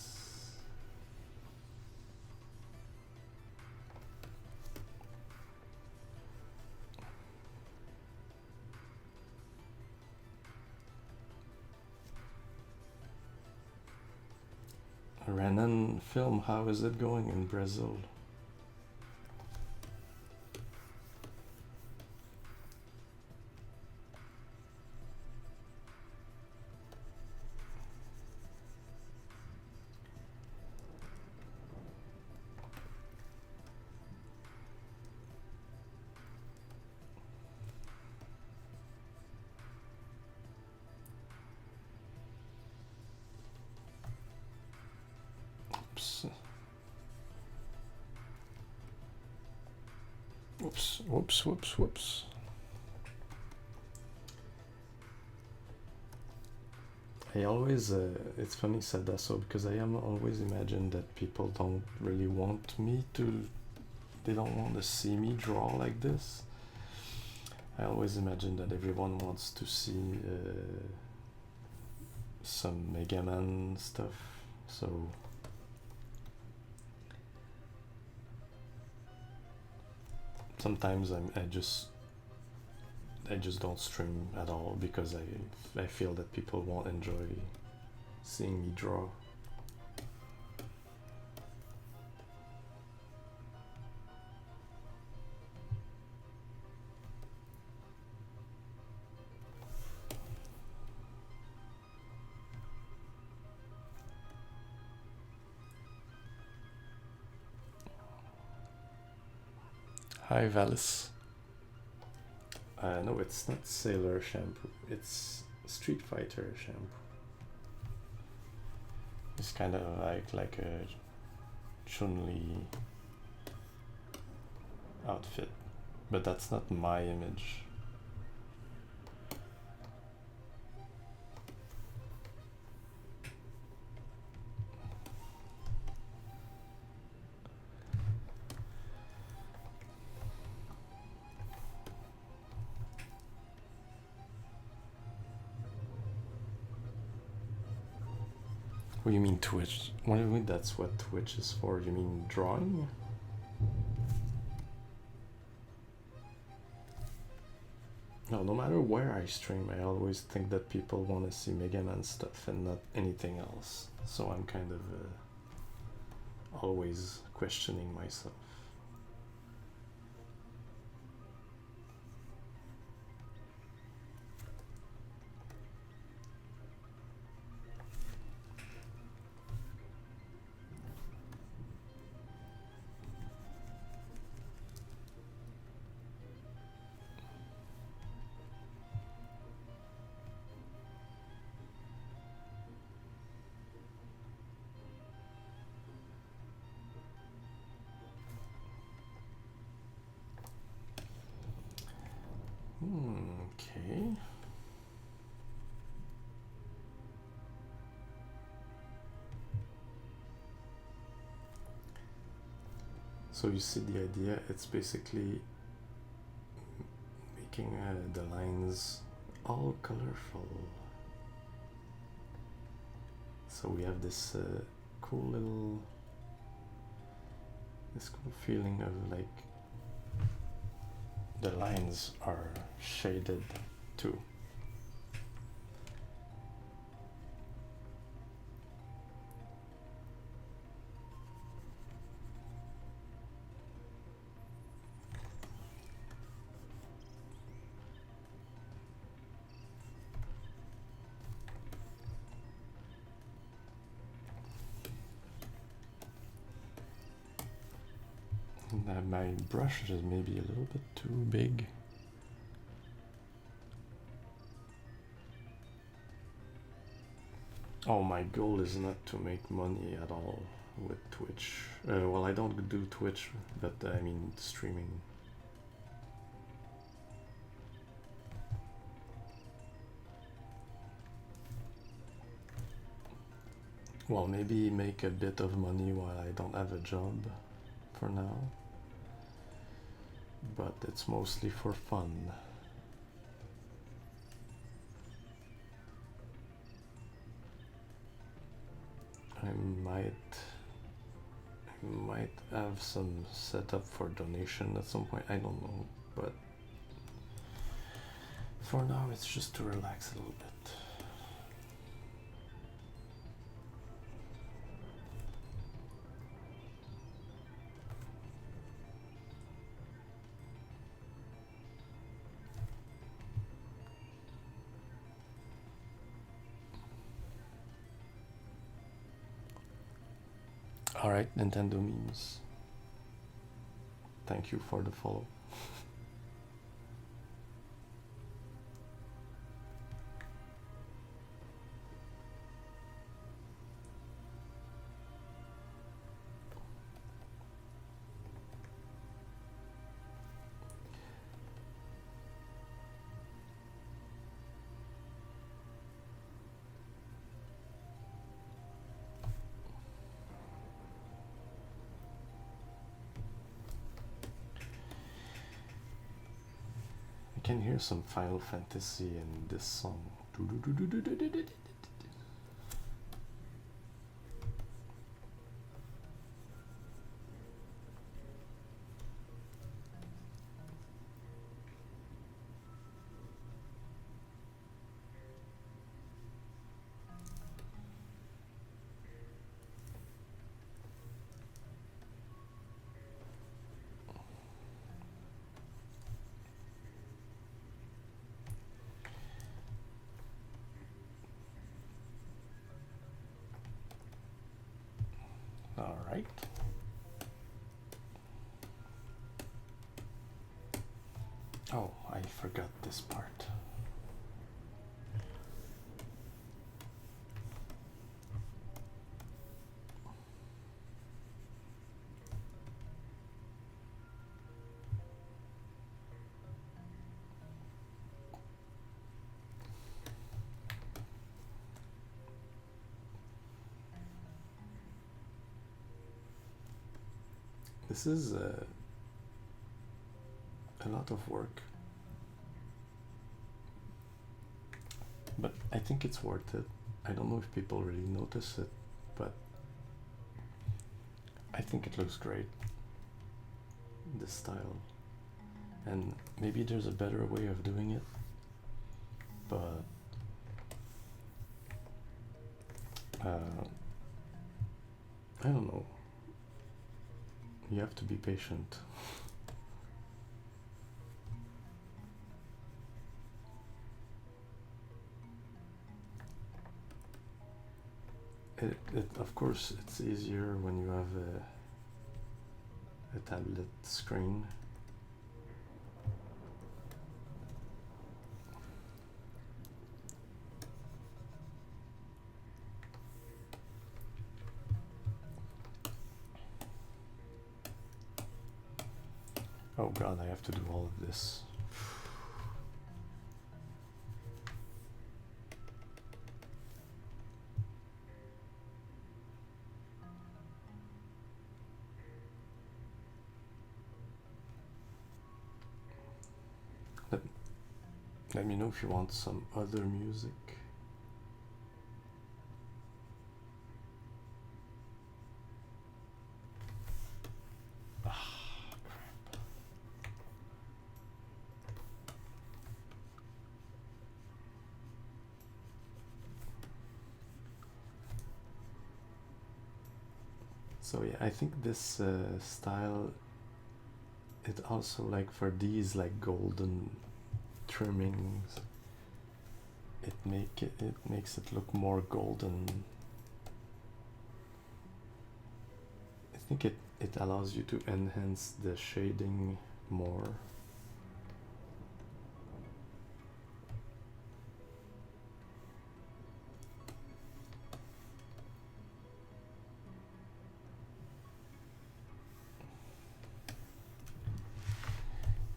Speaker 1: Renan Film, how is it going in Brazil? Whoops. Whoops. I always, it's funny said that so because I am always imagine that people don't really want me to, they don't want to see me draw like this. I always imagine that everyone wants to see some Mega Man stuff, so sometimes I just don't stream at all because I feel that people won't enjoy seeing me draw. Hi Valis. No, it's not Sailor shampoo. It's Street Fighter shampoo. It's kind of like a Chun-Li outfit, but that's not my image. What do you mean Twitch? What do you mean that's what Twitch is for? You mean drawing? No, no matter where I stream, I always think that people want to see Mega Man stuff and not anything else. So I'm kind of always questioning myself. Okay. So you see the idea, it's basically making the lines all colorful. So we have this cool feeling of like the lines are shaded too. My brush is maybe a little bit too big. Oh, my goal is not to make money at all with Twitch. Well, I don't do Twitch, but I mean streaming. Well, maybe make a bit of money while I don't have a job for now. But it's mostly for fun. I might have some setup for donation at some point, I don't know, but for now it's just to relax a little bit. Alright, Nintendo memes. Thank you for the follow. can hear some Final Fantasy in this song. All right. Oh, I forgot this part. This is a lot of work, but I think it's worth it. I don't know if people really notice it, but I think it looks great, this style. And maybe there's a better way of doing it, but I don't know. You have to be patient. Of course, it's easier when you have a tablet screen. Oh god, I have to do all of this. Let me know if you want some other music. So yeah, I think this style, it also, like, for these like golden trimmings, it makes it look more golden. I think it allows you to enhance the shading more.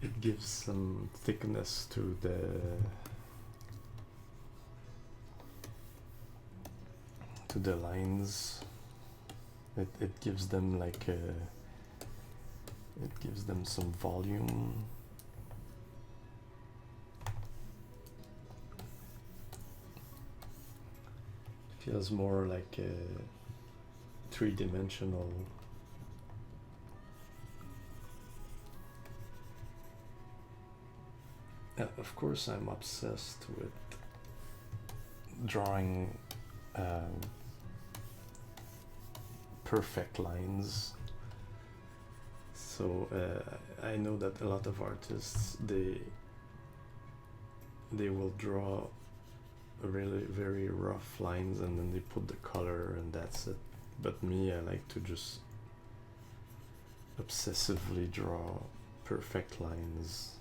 Speaker 1: It gives some thickness to the lines. It gives them like it gives them some volume. Feels more like a three-dimensional. Of course, I'm obsessed with drawing perfect lines. So I know that a lot of artists, they will draw really very rough lines and then they put the color and that's it. But me, I like to just obsessively draw perfect lines,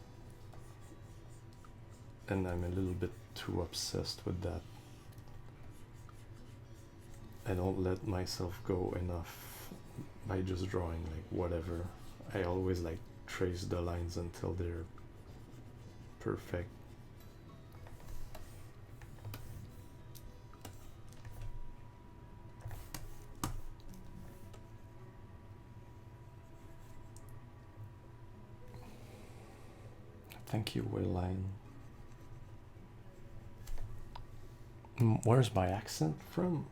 Speaker 1: and I'm a little bit too obsessed with that. I don't let myself go enough by just drawing like whatever. I always like trace the lines until they're perfect. Thank you, Wayline. Where's my accent from?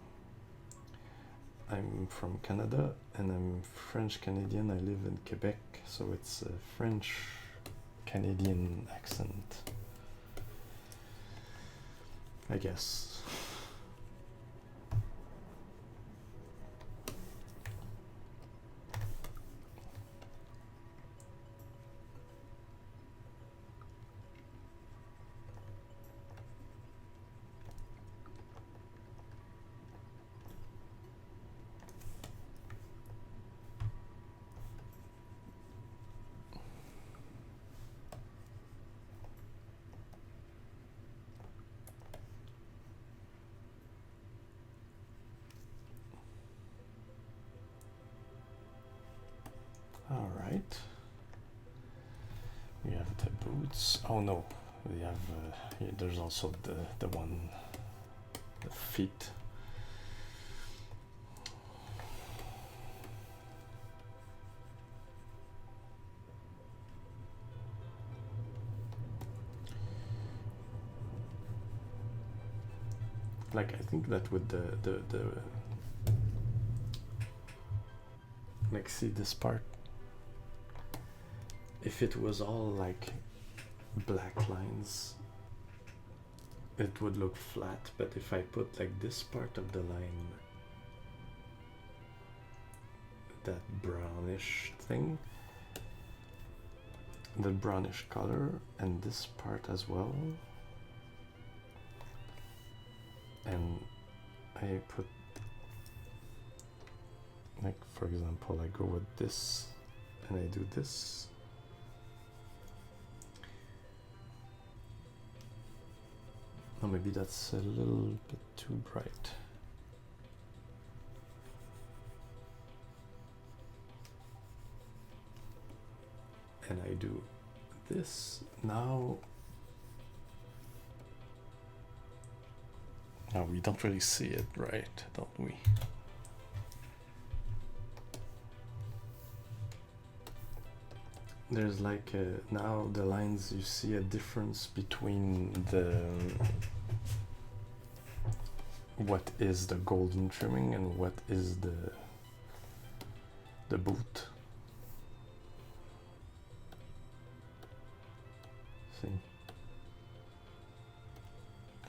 Speaker 1: I'm from Canada and I'm French Canadian. I live in Quebec, so it's a French Canadian accent, I guess. All right. We have the boots. Oh no, we have. Yeah, there's also the one, the feet. Like, I think that with the like, see this part, if it was all like black lines it would look flat, but if I put like this part of the line, that brownish thing, the brownish color, and this part as well, and I put, like, for example, I go with this and I do this, oh, maybe that's a little bit too bright. And I do this now. Now we don't really see it, right? Don't we? There's like now the lines, you see a difference between the what is the golden trimming and what is the boot. See?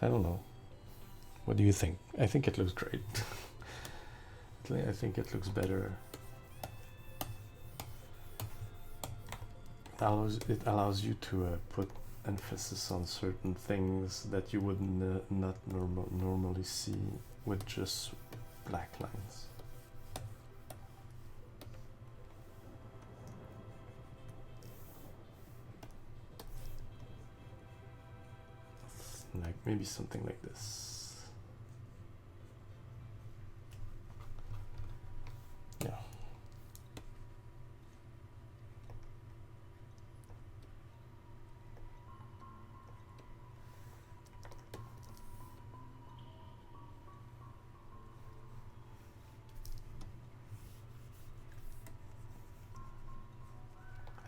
Speaker 1: I don't know. What do you think? I think it looks great. I think it looks better. It allows you to put emphasis on certain things that you would not normally see with just black lines. Like maybe something like this. Yeah.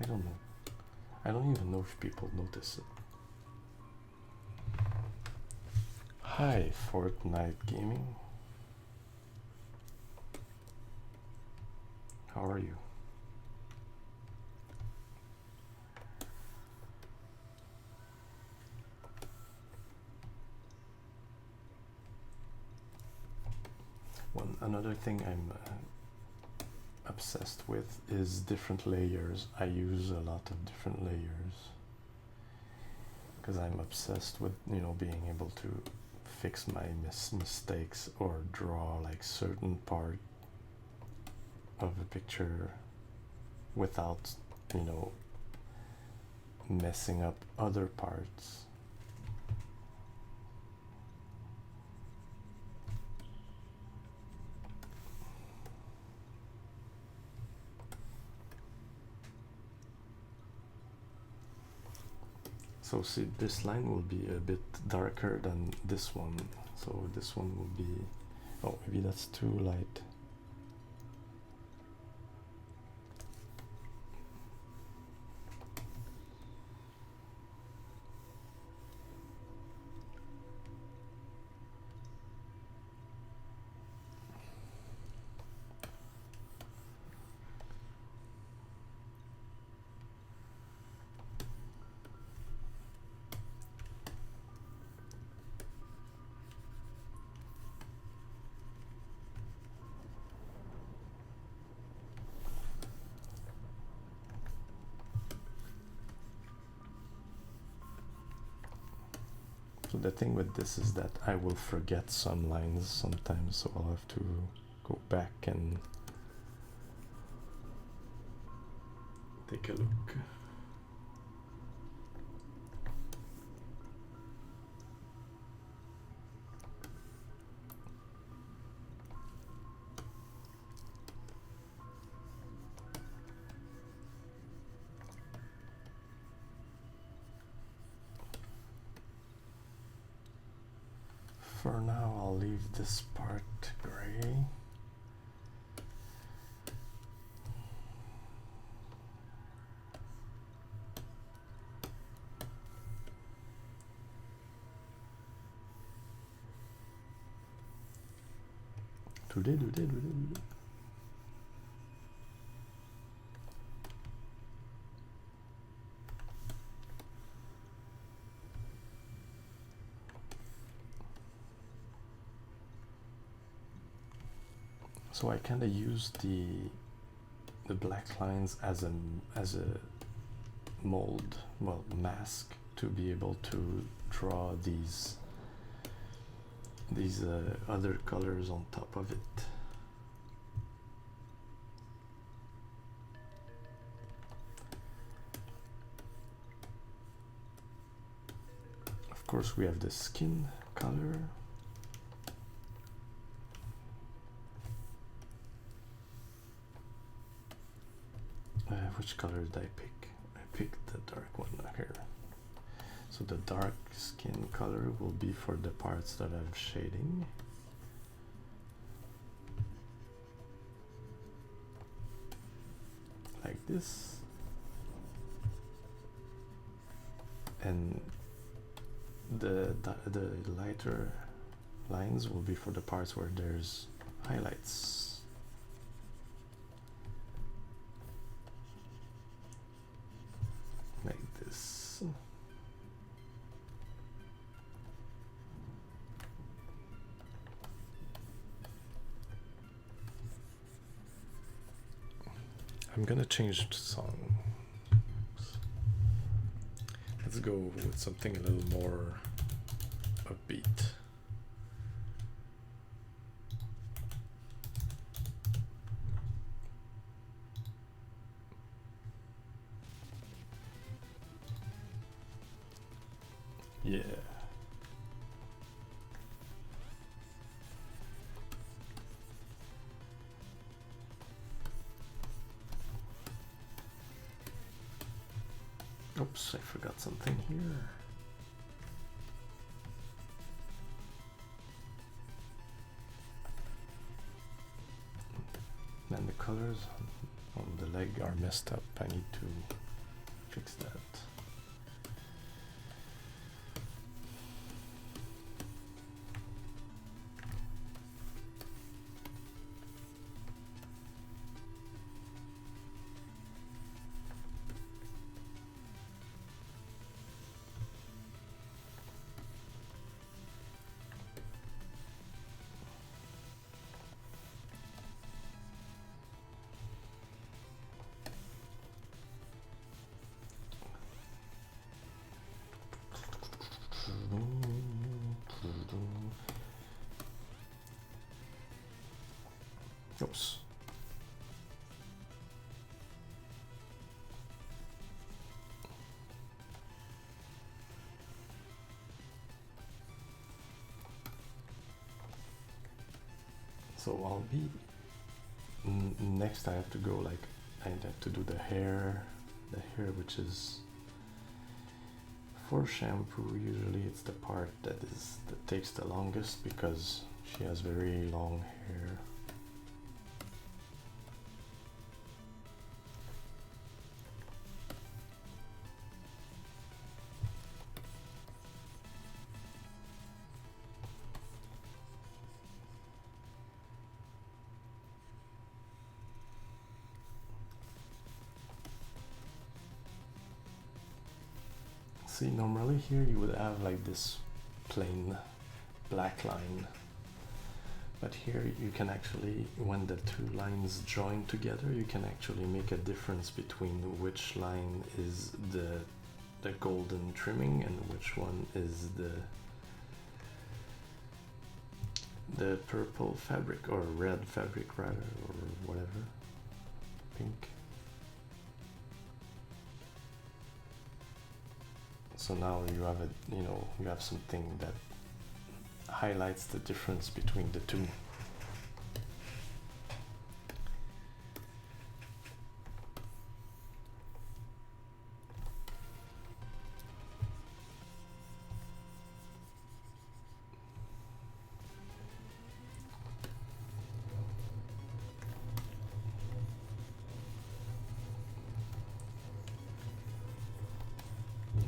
Speaker 1: I don't know. I don't even know if people notice it. Hi, Fortnite Gaming. How are you? Another thing I'm obsessed with is different layers. I use a lot of different layers because I'm obsessed with, you know, being able to fix my mistakes or draw like certain part of a picture without, you know, messing up other parts. So see, this line will be a bit darker than this one. So this one will be, oh, maybe that's too light. So the thing with this is that I will forget some lines sometimes, so I'll have to go back and take a look. For now, I'll leave this part gray. Today. So I kind of use the black lines as a mold, well, mask, to be able to draw these other colors on top of it. Of course, we have the skin color. Which color did I pick? I picked the dark one here. So the dark skin color will be for the parts that I'm shading. Like this. And the lighter lines will be for the parts where there's highlights. Like this. I'm gonna change the song. Let's go with something a little more upbeat. Yeah. Oops, I forgot something here. And the colors on the leg are messed up. I need to fix that. Oops. So I'll be next. I have to go like I have to do the hair, which is for shampoo. Usually, it's the part that takes the longest because she has very long hair. See, normally here you would have like this plain black line, but here you can actually, when the two lines join together, you can actually make a difference between which line is the golden trimming and which one is the purple fabric, or red fabric rather, or whatever, pink. So now you have a, you have something that highlights the difference between the two.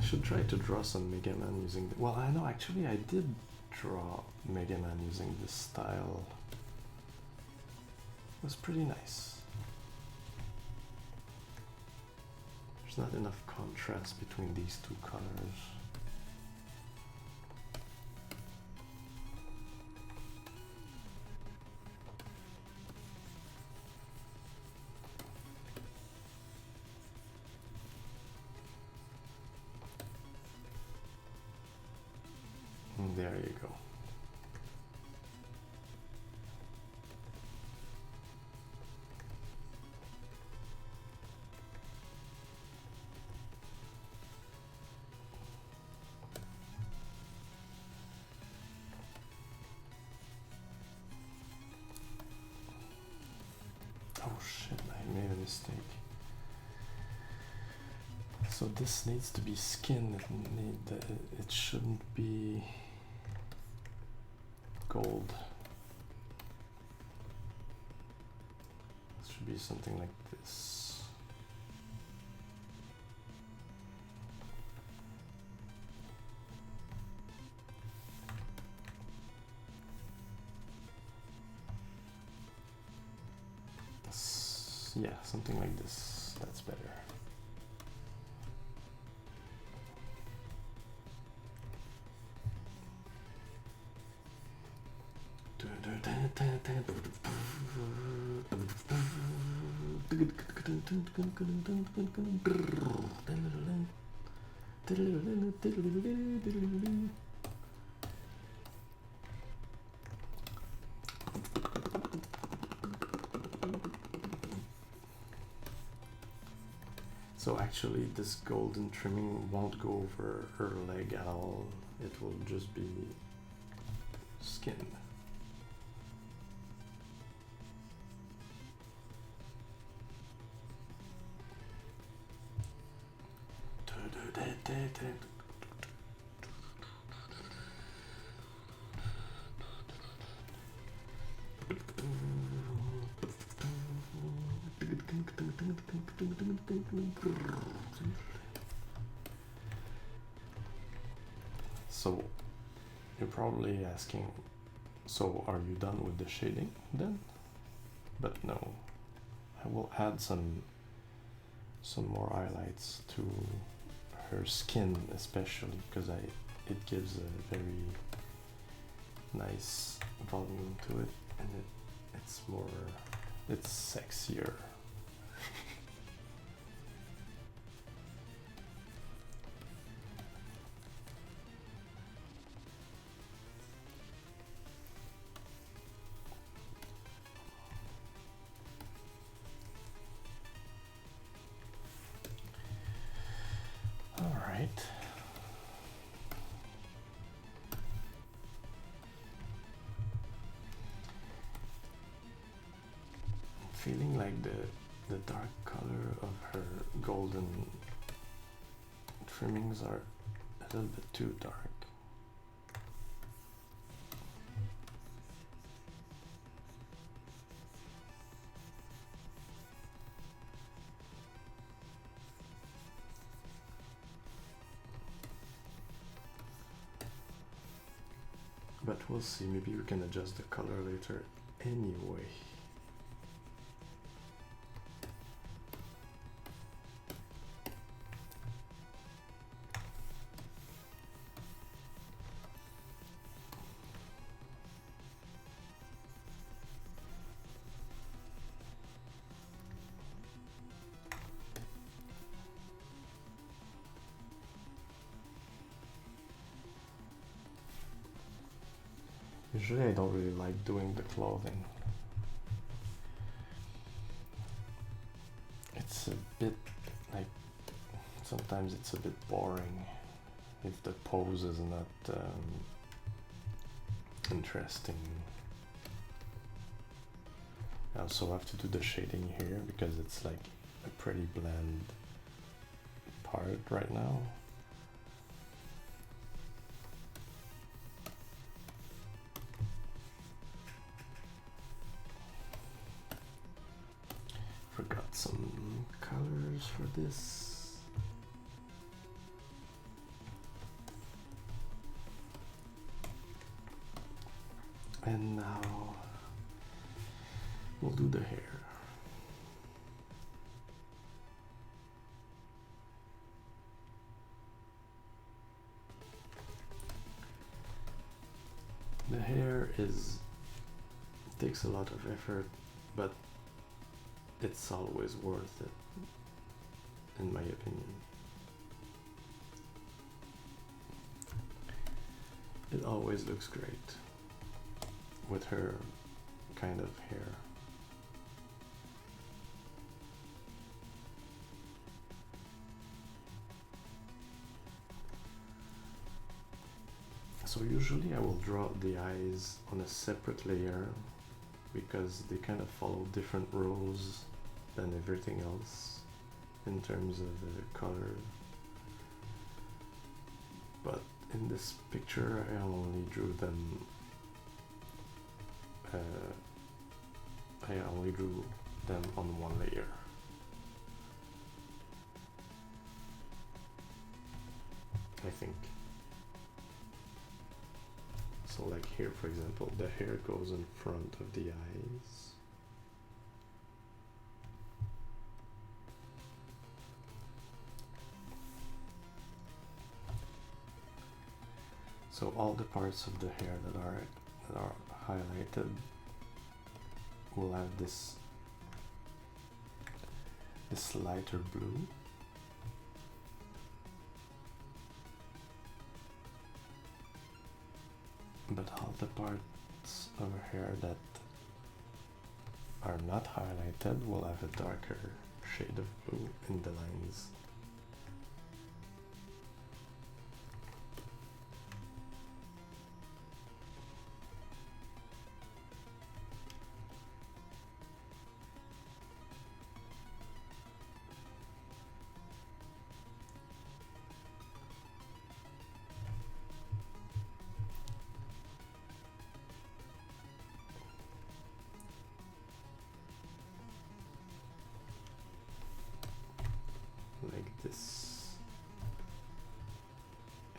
Speaker 1: Should try to draw some Mega Man using the, well, I know actually I did draw Mega Man using this style. It was pretty nice. There's not enough contrast between these two colors. There you go. Oh shit, I made a mistake. So this needs to be skin, it shouldn't be gold. It should be something like this. Yeah, something like this. That's better. So actually this golden trimming won't go over her leg at all. It will just be skin. So you're probably asking, so are you done with the shading then? But no, I will add some more highlights to her skin, especially because it gives a very nice volume to it, and it's sexier. All right. Feeling like the dark color of her golden trimmings are a little bit too dark. But we'll see, maybe we can adjust the color later anyway. Usually I don't really like doing the clothing. It's a bit like, sometimes it's a bit boring if the pose is not interesting. I also have to do the shading here because it's like a pretty bland part right now. Forgot some colors for this. And now we'll do the hair. The hair takes a lot of effort, but it's always worth it, in my opinion. It always looks great with her kind of hair. So usually I will draw the eyes on a separate layer because they kind of follow different rules than everything else in terms of the color. But in this picture I only drew them on one layer. I think. So like here, for example, the hair goes in front of the eyes. So all the parts of the hair that are highlighted will have this lighter blue. But all the parts of her hair that are not highlighted will have a darker shade of blue in the lines. Like this.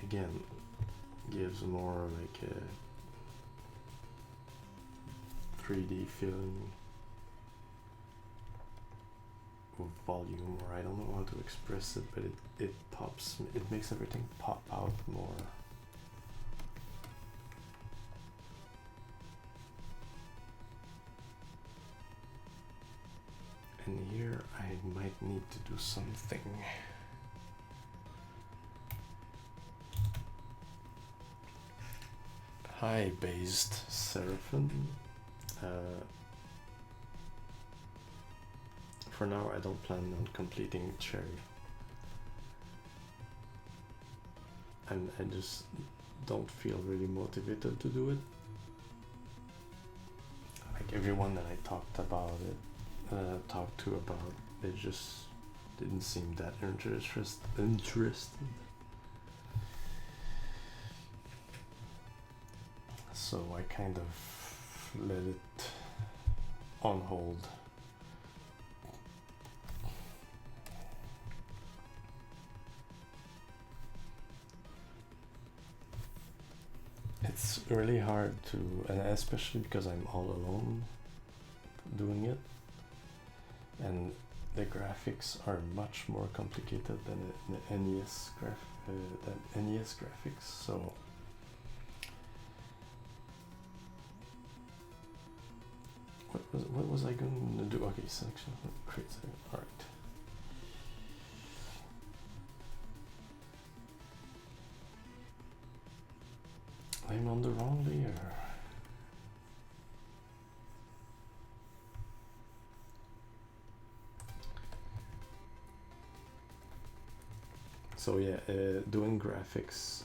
Speaker 1: Again, gives more like a 3D feeling of volume, or I don't know how to express it, but it pops, it makes everything pop out more. And here I might need to do something. High-based Seraphim. For now I don't plan on completing Cherry. And I just don't feel really motivated to do it. Like everyone that I talked to about they just didn't seem that interested. So I kind of let it on hold. It's really hard to, and especially because I'm all alone doing it, and the graphics are much more complicated than the NES graphics. So what was I going to do? Okay, selection, create. All right. I'm on the wrong layer. So yeah, doing graphics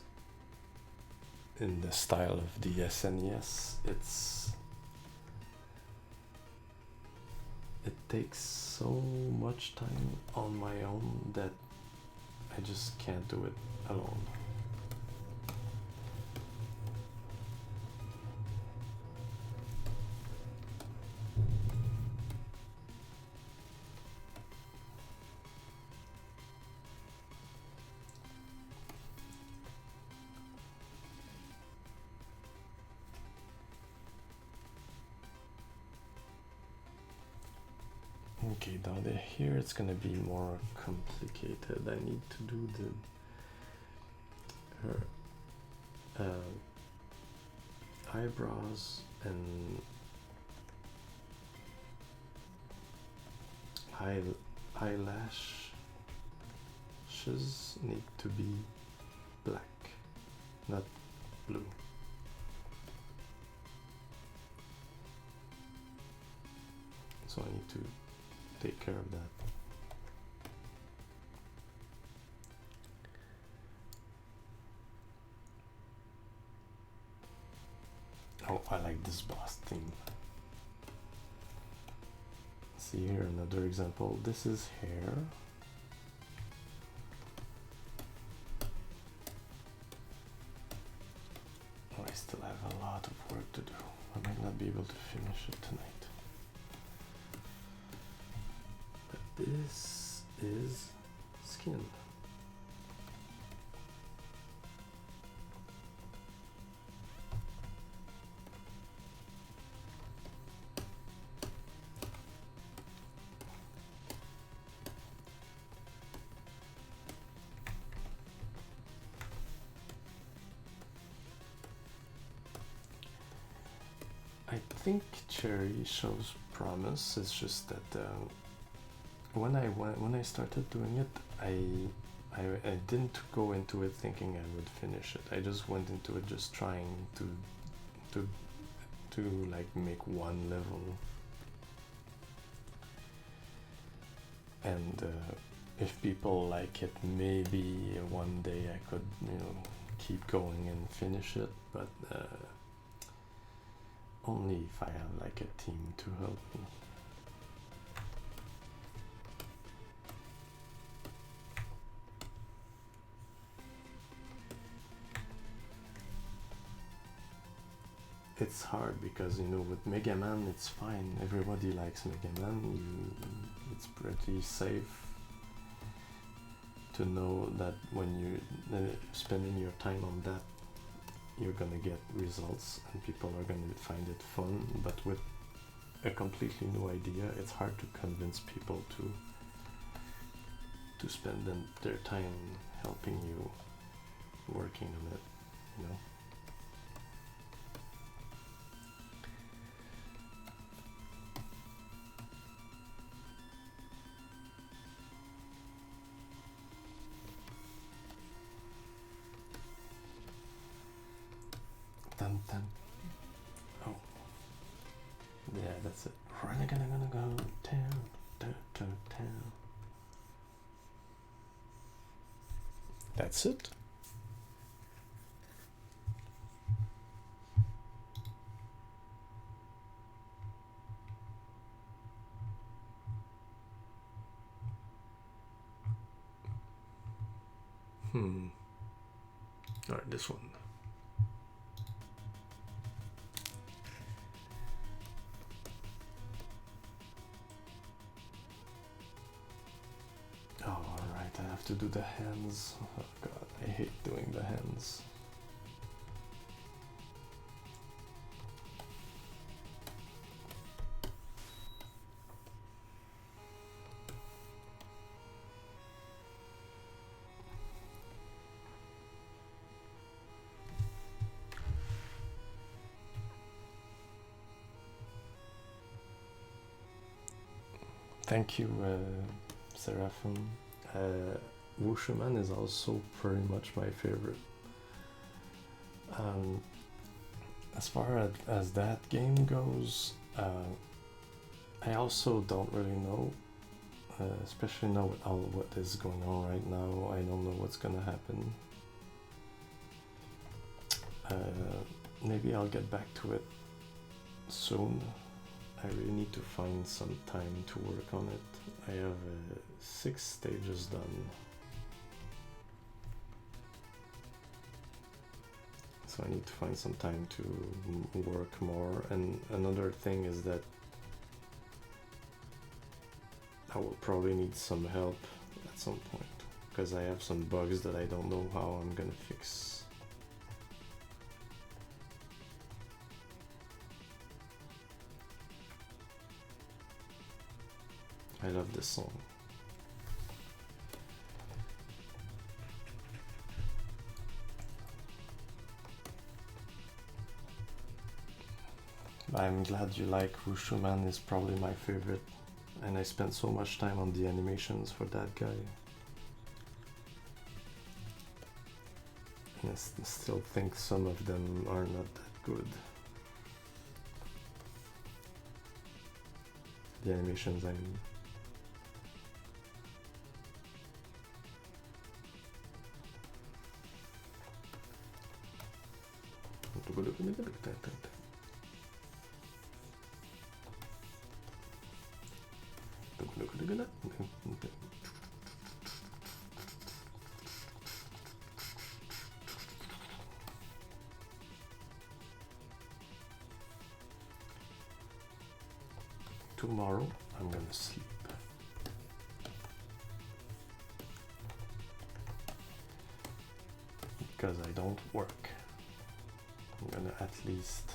Speaker 1: in the style of the SNES, it takes so much time on my own that I just can't do it alone. Okay, down here it's gonna be more complicated. I need to do her eyebrows and eyelashes need to be black, not blue. So I need to take care of that. Oh, I like this boss theme. See here another example. This is hair. Oh, I still have a lot of work to do. I might not be able to finish it tonight. But this is skin. I think Cherry shows promise. It's just that when I started doing it, I didn't go into it thinking I would finish it. I just went into it just trying to like make one level, and if people like it, maybe one day I could keep going and finish it, but only if I have like a team to help me. It's hard because with Mega Man it's fine. Everybody likes Mega Man. It's pretty safe to know that when you're spending your time on that, you're gonna get results and people are gonna find it fun. But with a completely new idea, it's hard to convince people to spend their time helping you working on it, Dun, dun. Oh, yeah, that's it. We're gonna go town. That's it. All right, this one. Oh, all right, I have to do the hands. Oh God, I hate doing the hands. Thank you, Seraphim. Wushuman is also pretty much my favorite. As far as that game goes, I also don't really know especially now with all what is going on right now. I don't know what's gonna happen. Maybe I'll get back to it soon. I really need to find some time to work on it. I have 6 stages done. So I need to find some time to work more. And another thing is that I will probably need some help at some point, because I have some bugs that I don't know how I'm gonna fix. I love this song. I'm glad you like Wushu-Man. Is probably my favorite, and I spent so much time on the animations for that guy. And I still think some of them are not that good. The animations, I mean. Tomorrow I'm gonna sleep. Because I don't work. I'm gonna at least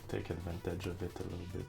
Speaker 1: take advantage of it a little bit.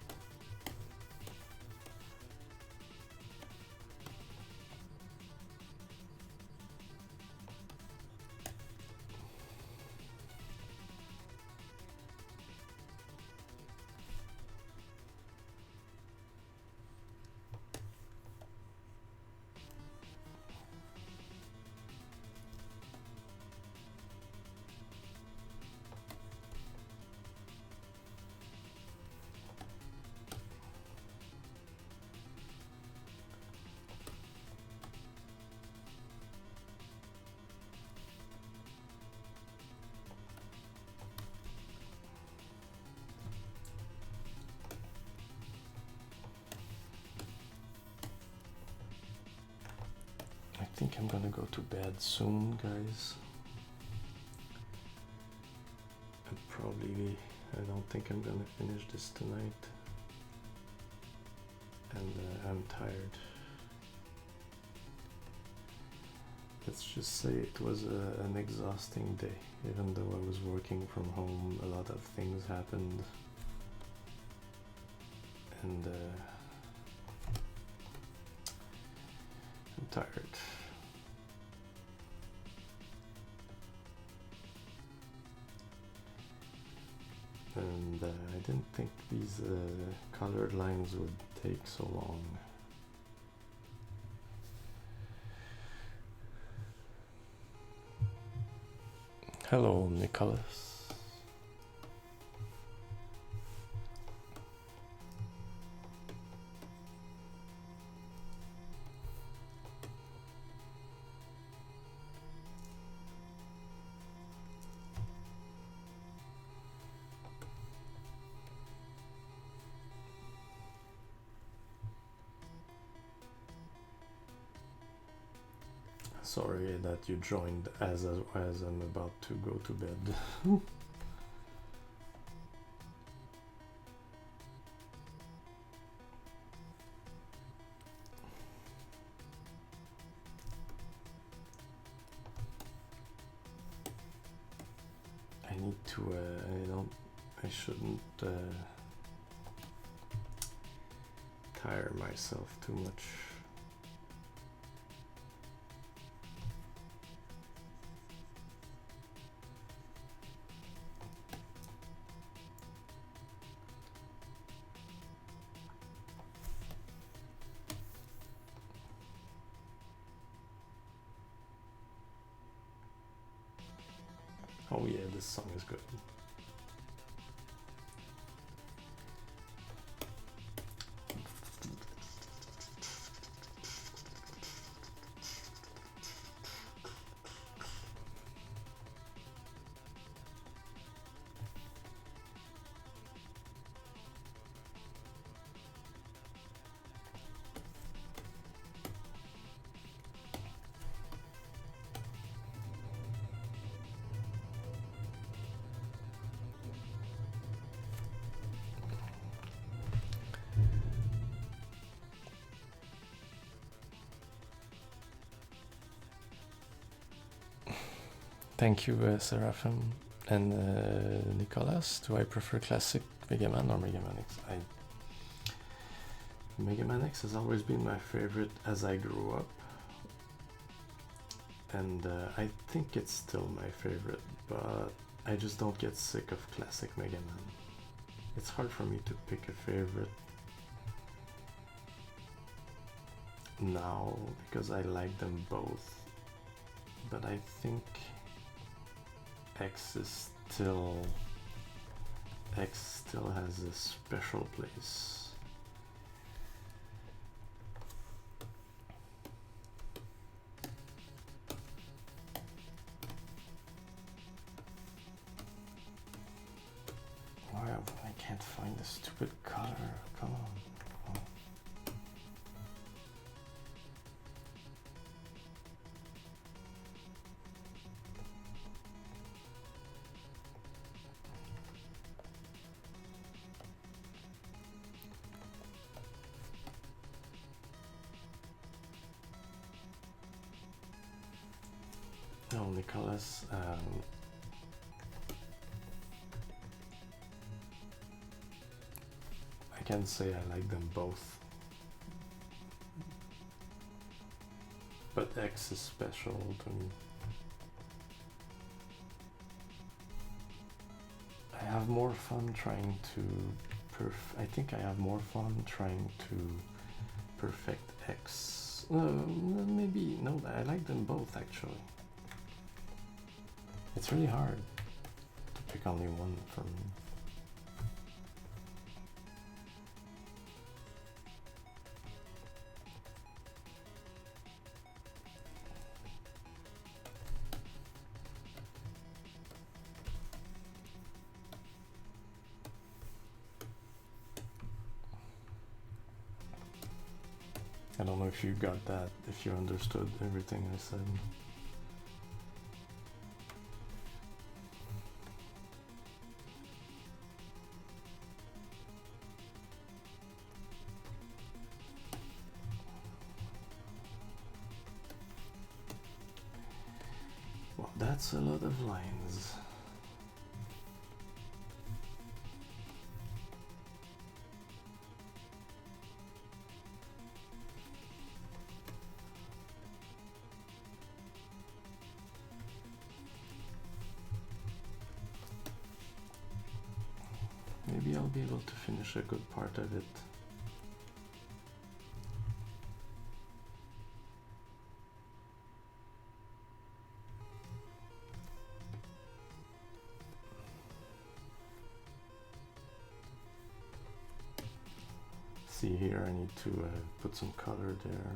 Speaker 1: I think I'm gonna go to bed soon, guys. I don't think I'm gonna finish this tonight. And I'm tired. Let's just say it was an exhausting day. Even though I was working from home, a lot of things happened. And I'm tired. And I didn't think these colored lines would take so long. Hello, Nicholas. Sorry that you joined as I'm about to go to bed. I need to, I shouldn't tire myself too much. Oh yeah, this song is good. Thank you, Seraphim and Nicholas. Do I prefer classic Mega Man or Mega Man X? Mega Man X has always been my favorite as I grew up, and I think it's still my favorite, but I just don't get sick of classic Mega Man. It's hard for me to pick a favorite now because I like them both, but I think X still has a special place. Why I can't find the stupid color? Come on. Oh. No, Nicholas, I can say I like them both, but X is special to me. I have more fun trying to I think I have more fun trying to perfect X. Maybe, no, I like them both actually. It's really hard to pick only one for me. I don't know if you got that, if you understood everything I said. Well, that's a lot of lines. Maybe I'll be able to finish a good part of it. See here, I need to put some color there.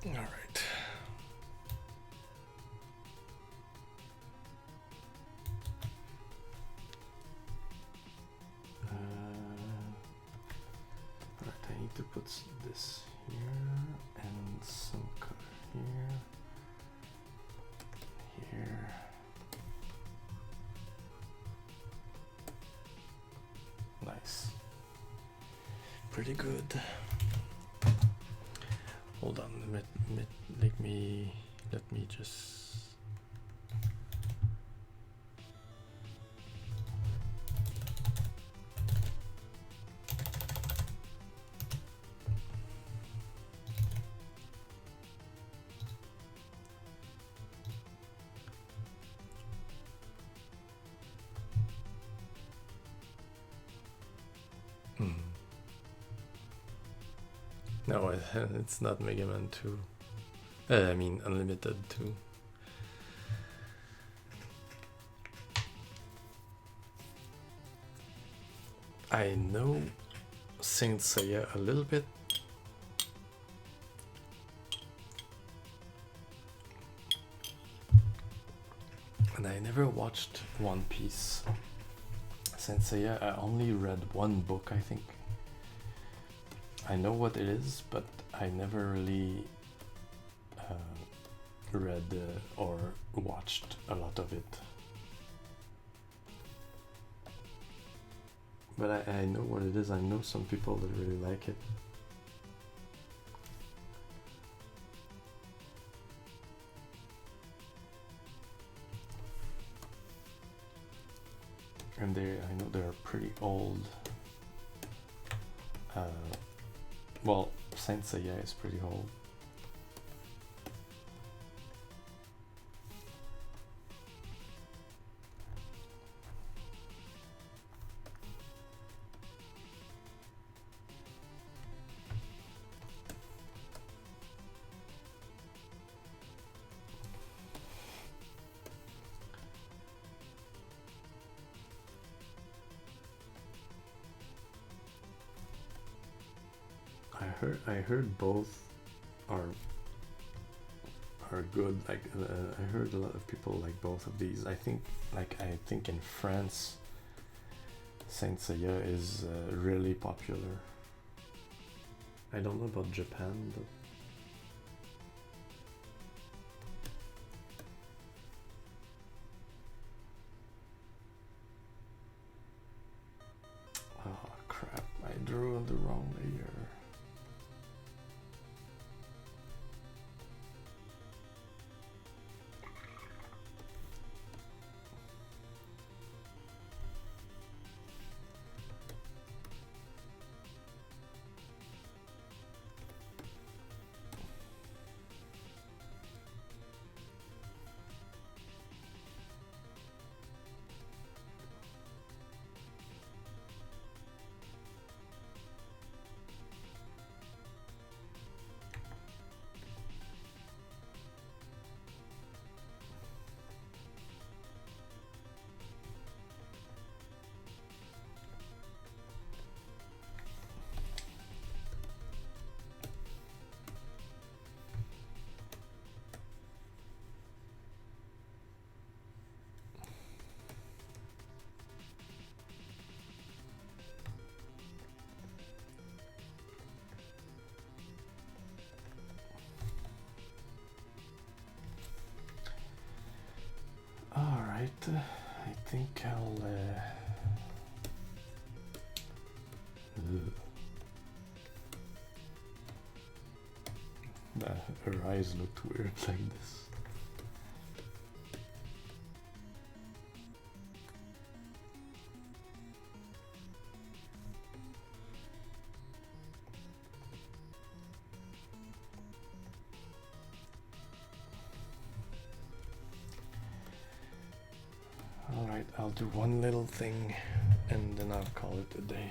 Speaker 1: All right. I need to put this here and some color here, here. Nice. Pretty good. Hold on, let me just. No, it's not Mega Man 2. I mean Unlimited 2. I know Saint Seiya a little bit. And I never watched One Piece. Saint Seiya, I only read one book, I think. I know what it is, but I never really read or watched a lot of it. But I know what it is. I know some people that really like it. And I know they're pretty old. Well, Saint Seiya is pretty old. I heard both are good. Like I heard a lot of people like both of these. I think in France, Saint Seiya is really popular. I don't know about Japan, but oh crap! I drew on the wrong layer. I think I'll her eyes looked weird like this. Alright, I'll do one little thing and then I'll call it a day.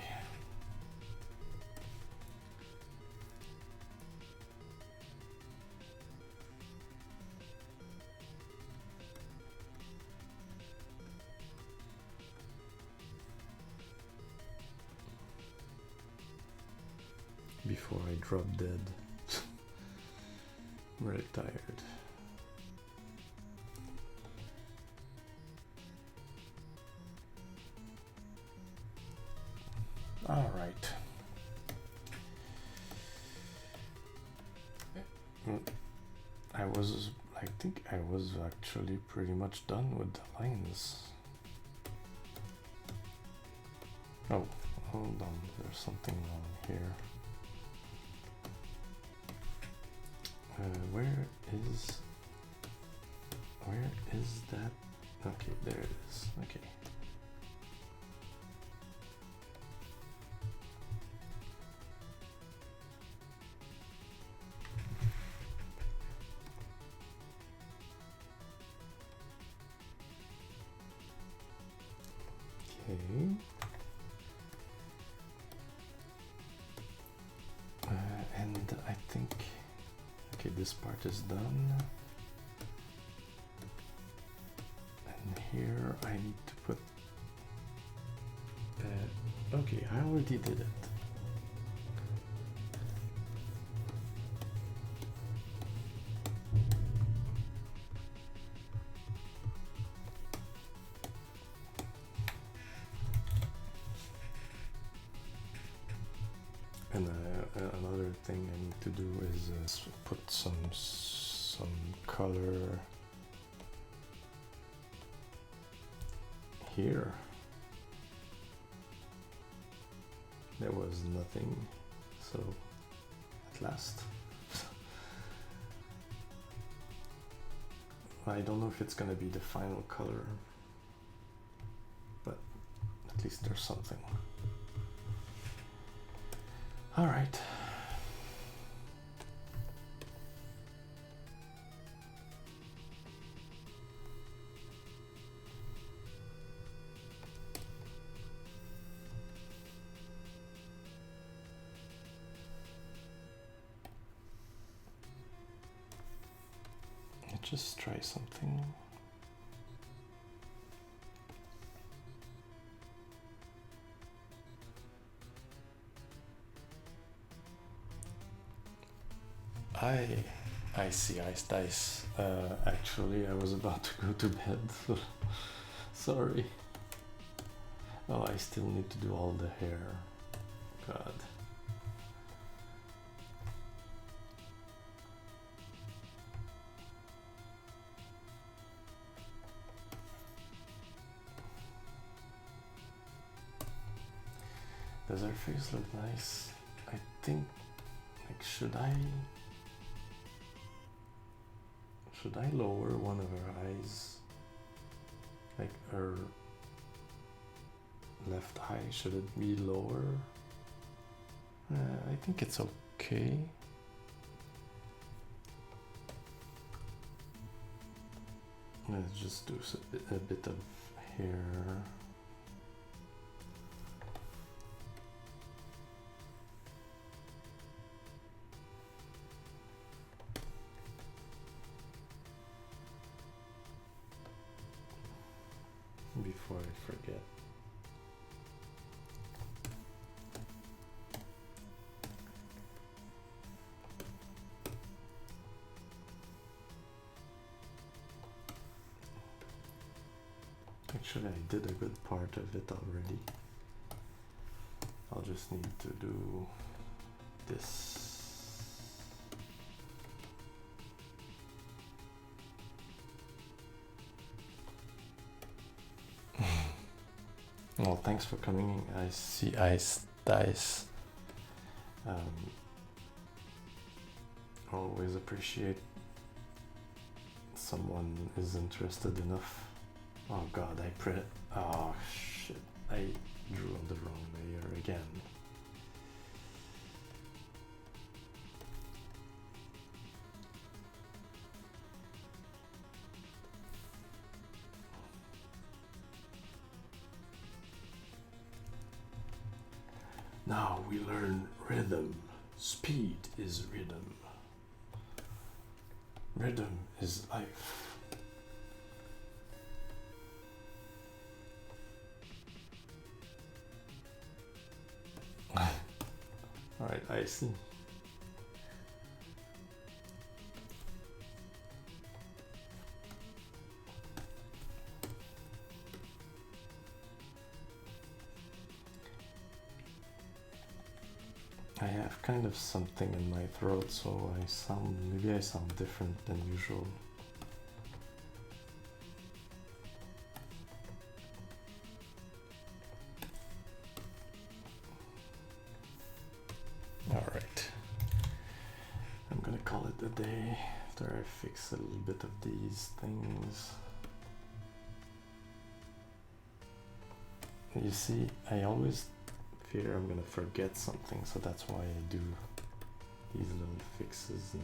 Speaker 1: Before I drop dead. I'm really tired. All right. I think I was actually pretty much done with the lines. Oh, hold on, there's something wrong here. Where is that? Okay, there it is. Okay. Okay. And I think, okay, this part is done. And here I need to put, okay, I already did it. thing I need to do is put some color here. There was nothing, so at last. I don't know if it's gonna be the final color, but at least there's something. All right. Let's just try something. I see Ice Dice. Actually, I was about to go to bed. So sorry. Oh, I still need to do all the hair. God. Does her face look nice? I think, like, should I lower one of her eyes? Like her left eye, should it be lower? I think it's okay. Let's just do a bit of hair. Before I forget. Actually, I did a good part of it already. I'll just need to do this. Well, thanks for coming. I see Ice Dice. Always appreciate someone is interested enough. Oh god, oh shit, I drew on the wrong layer again. Now we learn rhythm. Speed is rhythm. Rhythm is life. Alright, I see. I have kind of something in my throat, so maybe I sound different than usual. Alright. I'm gonna call it a day after I fix a little bit of these things. You see, I always fear I'm gonna forget something, so that's why I do these little fixes now.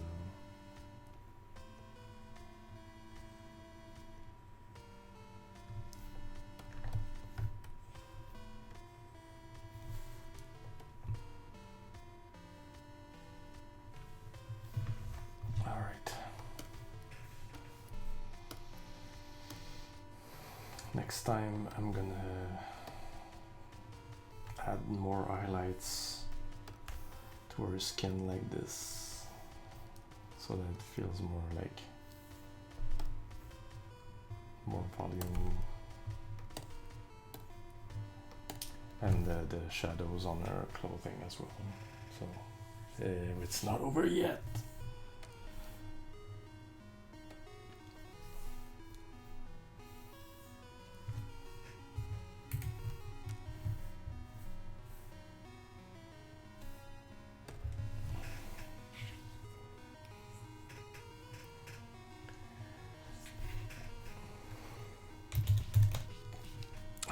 Speaker 1: Alright. Next time I'm gonna add more highlights to her skin like this, so that it feels more like more volume, and the shadows on her clothing as well. So It's not over yet.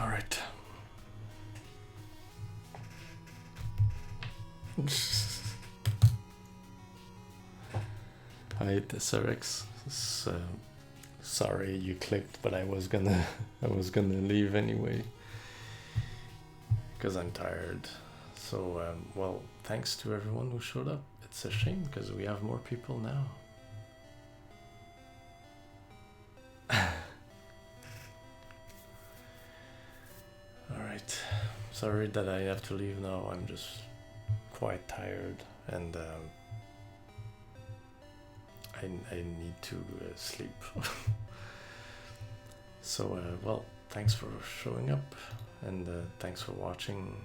Speaker 1: All right. Hi, Tesserix. Sorry you clicked, but I was gonna leave anyway because I'm tired. So well, thanks to everyone who showed up. It's a shame because we have more people now. All right. Sorry that I have to leave now. I'm just quite tired and I need to sleep. So well, thanks for showing up and thanks for watching.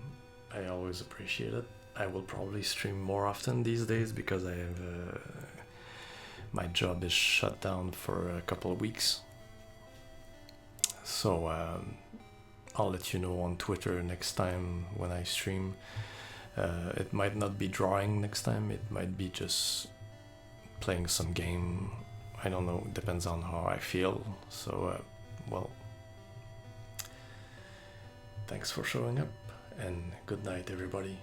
Speaker 1: I always appreciate it. I will probably stream more often these days because I have my job is shut down for a couple of weeks. So I'll let you know on Twitter next time when I stream. It might not be drawing next time, it might be just playing some game. I don't know, it depends on how I feel. So well, thanks for showing up and good night everybody.